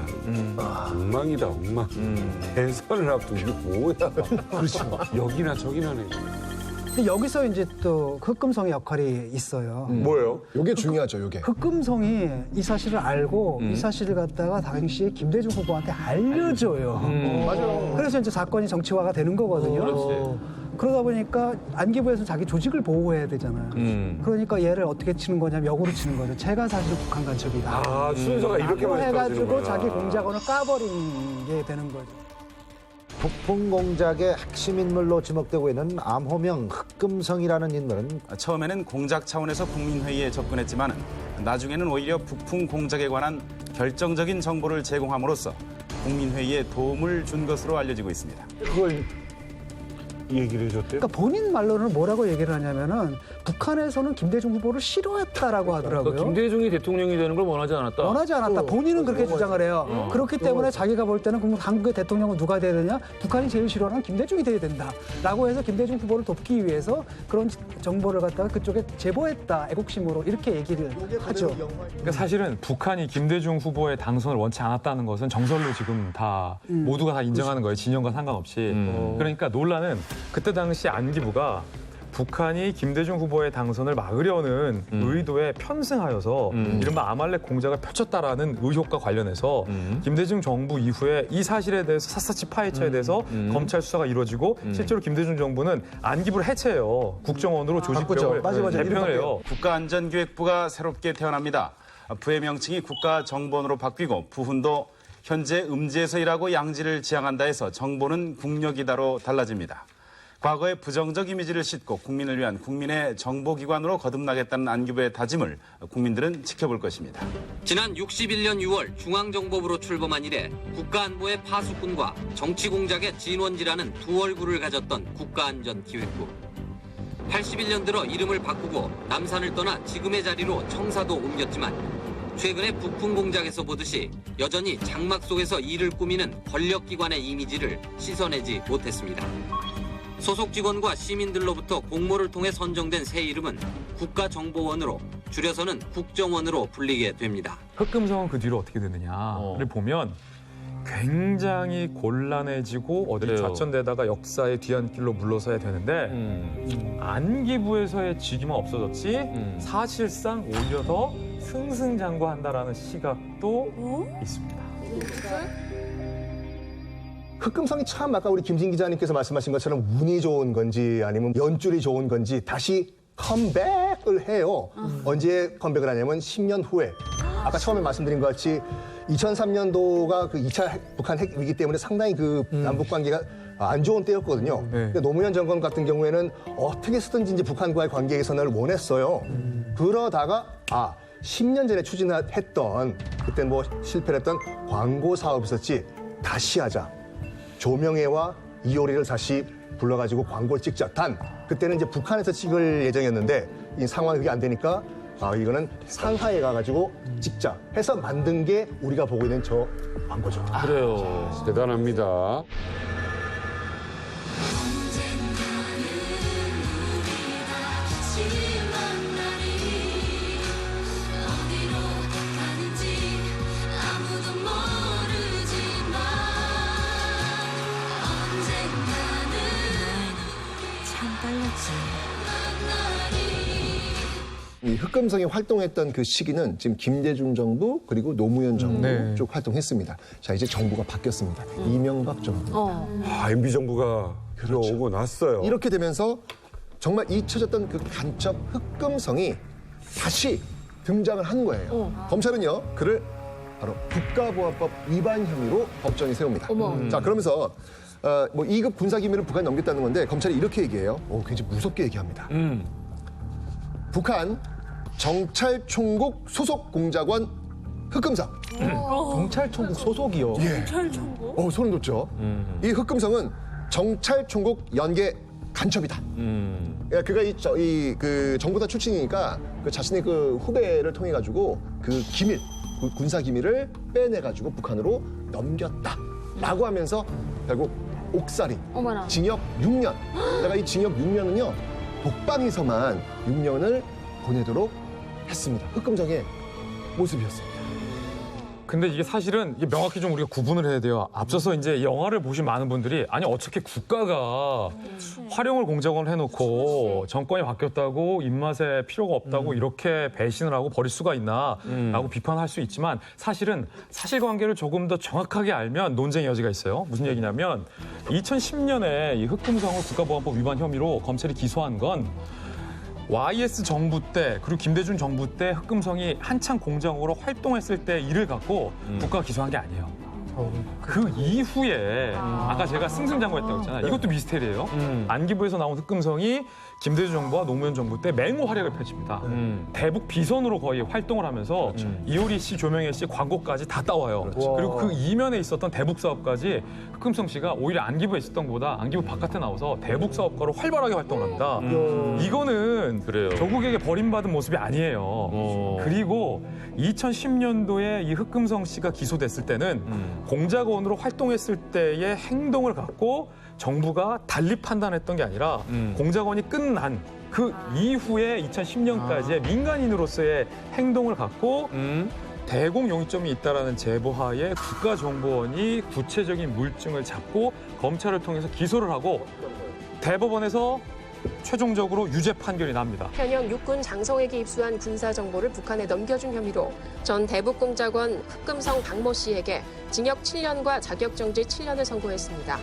[SPEAKER 10] 엉망이다, 엉망. 대선을 앞두고 이게 뭐야. 그렇죠. 여기나 저기나 네.
[SPEAKER 11] 여기서 이제 또 흑금성의 역할이 있어요.
[SPEAKER 10] 뭐예요?
[SPEAKER 6] 이게 중요하죠, 이게.
[SPEAKER 11] 흑금성이 이 사실을 알고 이 사실을 갖다가 당시에 김대중 후보한테 알려줘요.
[SPEAKER 2] 맞아요.
[SPEAKER 11] 그래서 이제 사건이 정치화가 되는 거거든요. 그러다 보니까 안기부에서는 자기 조직을 보호해야 되잖아요. 그러니까 얘를 어떻게 치는 거냐면 역으로 치는 거죠. 제가 사실 북한 간첩이다.
[SPEAKER 10] 순서가 이렇게
[SPEAKER 11] 해가지고 자기 공작원을 까버린 게 되는 거죠.
[SPEAKER 16] 북풍 공작의 핵심 인물로 지목되고 있는 암호명 흑금성이라는 인물은
[SPEAKER 21] 처음에는 공작 차원에서 국민회의에 접근했지만 나중에는 오히려 북풍 공작에 관한 결정적인 정보를 제공함으로써 국민회의에 도움을 준 것으로 알려지고 있습니다.
[SPEAKER 10] 그걸 얘기를 해줬대요?
[SPEAKER 11] 그러니까 본인 말로는 뭐라고 얘기를 하냐면은 북한에서는 김대중 후보를 싫어했다라고 하더라고요.
[SPEAKER 12] 그러니까 김대중이 대통령이 되는 걸 원하지 않았다.
[SPEAKER 11] 원하지 않았다. 본인은 그렇게 주장을 해요. 그렇기 때문에 자기가 볼 때는 그럼 한국의 대통령은 누가 돼야 되냐? 북한이 제일 싫어하는 김대중이 돼야 된다라고 해서 김대중 후보를 돕기 위해서 그런 정보를 갖다가 그쪽에 제보했다. 애국심으로 이렇게 얘기를 하죠.
[SPEAKER 7] 그러니까 사실은 북한이 김대중 후보의 당선을 원치 않았다는 것은 정설로 지금 다 모두가 다 인정하는 거예요. 진영과 상관없이. 그러니까 논란은 그때 당시 안기부가 북한이 김대중 후보의 당선을 막으려는 의도에 편승하여서 이른바 아말렉 공작을 펼쳤다라는 의혹과 관련해서 김대중 정부 이후에 이 사실에 대해서 샅샅이 파헤쳐야 돼서 검찰 수사가 이루어지고 실제로 김대중 정부는 안기부를 해체해요. 국정원으로 조직력을 개편을 해요.
[SPEAKER 21] 국가안전기획부가 새롭게 태어납니다. 부의 명칭이 국가정보원으로 바뀌고 부훈도 현재 음지에서 일하고 양지를 지향한다 해서 정보는 국력이다로 달라집니다. 과거의 부정적 이미지를 싣고 국민을 위한 국민의 정보기관으로 거듭나겠다는 안기부의 다짐을 국민들은 지켜볼 것입니다.
[SPEAKER 8] 지난 61년 6월 중앙정보부로 출범한 이래 국가안보의 파수꾼과 정치공작의 진원지라는 두 얼굴을 가졌던 국가안전기획부. 81년 들어 이름을 바꾸고 남산을 떠나 지금의 자리로 청사도 옮겼지만 최근에 북풍 공작에서 보듯이 여전히 장막 속에서 일을 꾸미는 권력기관의 이미지를 씻어내지 못했습니다. 소속 직원과 시민들로부터 공모를 통해 선정된 새 이름은 국가정보원으로 줄여서는 국정원으로 불리게 됩니다.
[SPEAKER 7] 흑금성은 그 뒤로 어떻게 되느냐를 보면 굉장히 곤란해지고 어디를 좌천되다가 역사의 뒤안길로 물러서야 되는데 안기부에서의 직위만 없어졌지 사실상 오히려 더 승승장구한다라는 시각도 있습니다.
[SPEAKER 14] 흑금성이 참 아까 우리 김진 기자님께서 말씀하신 것처럼 운이 좋은 건지 아니면 연줄이 좋은 건지 다시 컴백을 해요. 언제 컴백을 하냐면 10년 후에. 아까 처음에 말씀드린 것 같이 2003년도가 그 2차 북한 핵 위기 때문에 상당히 그 남북 관계가 안 좋은 때였거든요. 근데 노무현 정권 같은 경우에는 어떻게 쓰든지 이제 북한과의 관계 개선을 원했어요. 그러다가 10년 전에 추진했던 그때 뭐 실패를 했던 광고 사업이 있었지 다시 하자. 조명혜와 이효리를 다시 불러가지고 광고를 찍자. 그때는 이제 북한에서 찍을 예정이었는데 이 상황이 그게 안 되니까 이거는 상하이에 가가지고 찍자 해서 만든 게 우리가 보고 있는 저 광고죠.
[SPEAKER 10] 그래요. 대단합니다.
[SPEAKER 6] 이 흑금성이 활동했던 그 시기는 지금 김대중 정부 그리고 노무현 정부 쪽 활동했습니다. 자, 이제 정부가 바뀌었습니다. 이명박 정부.
[SPEAKER 10] MB 정부가 들어오고 났어요.
[SPEAKER 6] 이렇게 되면서 정말 잊혀졌던 그 간첩 흑금성이 다시 등장을 한 거예요. 검찰은요, 그를 바로 국가보안법 위반 혐의로 법정에 세웁니다. 자, 그러면서 뭐 2급 군사기밀을 북한에 넘겼다는 건데 검찰이 이렇게 얘기해요. 굉장히 무섭게 얘기합니다. 북한 정찰총국 소속 공작원 흑금성.
[SPEAKER 13] 경찰총국 소속이요?
[SPEAKER 6] 예.
[SPEAKER 19] 경찰총국?
[SPEAKER 6] 소름 돋죠. 이 흑금성은 정찰총국 연계 간첩이다. 그가 그 정보다 출신이니까 그 자신의 그 후배를 통해 가지고 그 기밀, 그 군사 기밀을 빼내 가지고 북한으로 넘겼다라고 하면서 결국 옥살인, 징역 6년. 내가 이 징역 6년은요 독방에서만 6년을 보내도록 했습니다. 흑금성의 모습이었습니다.
[SPEAKER 7] 근데 이게 사실은 이게 명확히 좀 우리가 구분을 해야 돼요. 앞서서 이제 영화를 보신 많은 분들이 아니 어떻게 국가가 활용을 공작원을 해놓고 정권이 바뀌었다고 입맛에 필요가 없다고 이렇게 배신을 하고 버릴 수가 있나라고 비판할 수 있지만 사실은 사실관계를 조금 더 정확하게 알면 논쟁의 여지가 있어요. 무슨 얘기냐면 2010년에 이 흑금성을 국가보안법 위반 혐의로 검찰이 기소한 건 YS 정부 때 그리고 김대중 정부 때 흑금성이 한창 공작으로 활동했을 때 일을 갖고 국가가 기소한 게 아니에요. 그 이후에 아까 제가 승승장구했다고 했잖아요. 이것도 미스테리예요. 안기부에서 나온 흑금성이 김대중 정부와 노무현 정부 때 맹호 활약을 펼칩니다. 대북 비선으로 거의 활동을 하면서 이효리 씨, 조명혜 씨 광고까지 다 따와요. 그리고 그 이면에 있었던 대북 사업까지 흑금성 씨가 오히려 안기부에 있었던 것보다 안기부 바깥에 나와서 대북 사업가로 활발하게 활동을 합니다. 이거는 조국에게 버림받은 모습이 아니에요. 그리고 2010년도에 이 흑금성 씨가 기소됐을 때는 공작원으로 활동했을 때의 행동을 갖고 정부가 달리 판단했던 게 아니라 공작원이 끝난 그 이후에 2010년까지의 민간인으로서의 행동을 갖고 대공 용의점이 있다라는 제보하에 국가정보원이 구체적인 물증을 잡고 검찰을 통해서 기소를 하고 대법원에서 최종적으로 유죄 판결이 납니다.
[SPEAKER 9] 현역 육군 장성에게 입수한 군사 정보를 북한에 넘겨준 혐의로 전 대북공작원 흑금성 박모 씨에게 징역 7년과 자격정지 7년을 선고했습니다.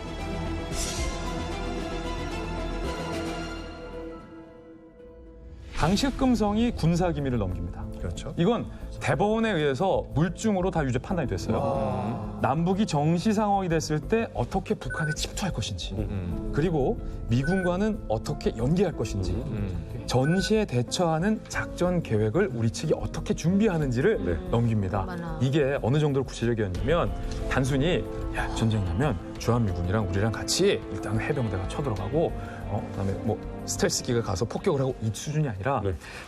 [SPEAKER 7] 당시 흑금성이 군사기밀을 넘깁니다.
[SPEAKER 6] 그렇죠.
[SPEAKER 7] 이건 대법원에 의해서 물증으로 다 유죄 판단이 됐어요. 남북이 정시 상황이 됐을 때 어떻게 북한에 침투할 것인지, 그리고 미군과는 어떻게 연계할 것인지, 전시에 대처하는 작전 계획을 우리 측이 어떻게 준비하는지를 넘깁니다. 이게 어느 정도로 구체적이었냐면 단순히 야, 전쟁 나면 주한미군이랑 우리랑 같이 일단 해병대가 쳐들어가고 그다음에 뭐 스텔스기가 가서 폭격을 하고 이 수준이 아니라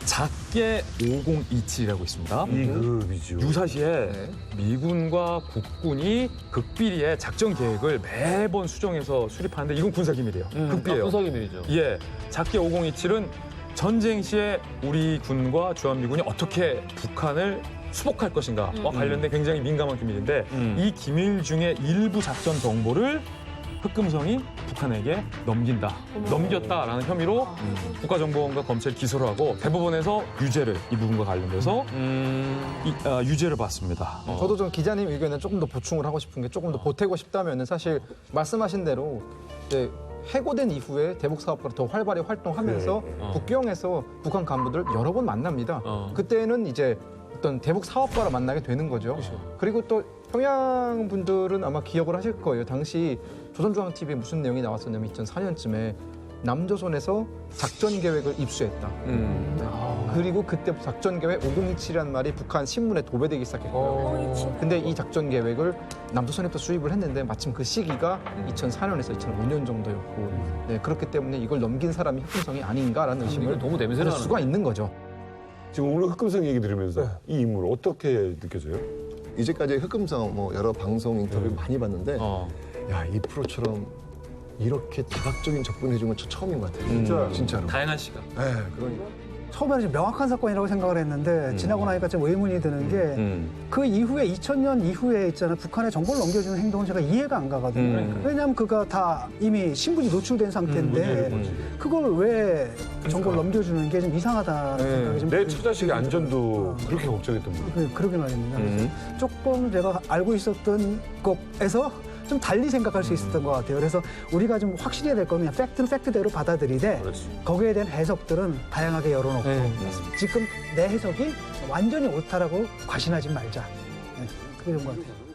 [SPEAKER 7] 작게 5027이라고 있습니다.
[SPEAKER 10] 2급이죠.
[SPEAKER 7] 유사시에 미군과 국군이 극비리의 작전 계획을 매번 수정해서 수립하는데 이건 군사기밀이에요. 극비예요.
[SPEAKER 12] 군사기밀이죠.
[SPEAKER 7] 예, 작게 5027은 전쟁 시에 우리 군과 주한미군이 어떻게 북한을 수복할 것인가와 관련된 굉장히 민감한 기밀인데 이 기밀 중에 일부 작전 정보를 흑금성이 북한에게 넘겼다라는 혐의로 국가정보원과 검찰이 기소를 하고 대법원에서 유죄를 이 부분과 관련돼서 유죄를 받습니다.
[SPEAKER 13] 저도 좀 기자님 의견에 조금 더 보충을 하고 싶은 게 조금 더 보태고 싶다면은 사실 말씀하신 대로 이제 해고된 이후에 대북 사업가로 더 활발히 활동하면서 국경에서 북한 간부들 여러 번 만납니다. 그때는 이제 어떤 대북 사업가로 만나게 되는 거죠. 그리고 또 평양 분들은 아마 기억을 하실 거예요. 당시 조선중앙TV에 무슨 내용이 나왔었냐면 2004년쯤에 남조선에서 작전 계획을 입수했다. 그리고 그때 작전 계획 5027이라는 말이 북한 신문에 도배되기 시작했고요. 근데 이 작전 계획을 남조선에부터 수입을 했는데 마침 그 시기가 2004년에서 2005년 정도였고, 네, 그렇기 때문에 이걸 넘긴 사람이 흑금성이 아닌가라는 의심을
[SPEAKER 12] 너무 냄새
[SPEAKER 13] 할 수가 있는 거죠.
[SPEAKER 10] 지금 오늘 흑금성 얘기 들으면서 이 인물 어떻게 느껴져요?
[SPEAKER 6] 이제까지 흑금성 뭐 여러 방송 인터뷰 많이 봤는데 야, 이 프로처럼 이렇게 다각적인 접근을 해준 건 처음인 것 같아요. 진짜로.
[SPEAKER 7] 다양한 시각.
[SPEAKER 6] 네, 그러니까.
[SPEAKER 11] 처음에는 좀 명확한 사건이라고 생각을 했는데 지나고 나니까 좀 의문이 드는 게 그 이후에 2000년 이후에 있잖아요. 북한에 정보를 넘겨주는 행동은 제가 이해가 안 가거든요. 왜냐하면 그가 다 이미 신분이 노출된 상태인데 그걸 왜 정보를 넘겨주는 게 좀 이상하다는 생각이 좀
[SPEAKER 10] 내 처자식의 안전도 그렇게 걱정했던 거예요.
[SPEAKER 11] 그러게 말입니다. 조금 제가 알고 있었던 것에서 좀 달리 생각할 수 있었던 것 같아요. 그래서 우리가 좀 확실해야 될 거는 그냥 팩트는 팩트대로 받아들이되 거기에 대한 해석들은 다양하게 열어놓고 지금 내 해석이 완전히 옳다라고 과신하지 말자. 그게 좋은 것 같아요.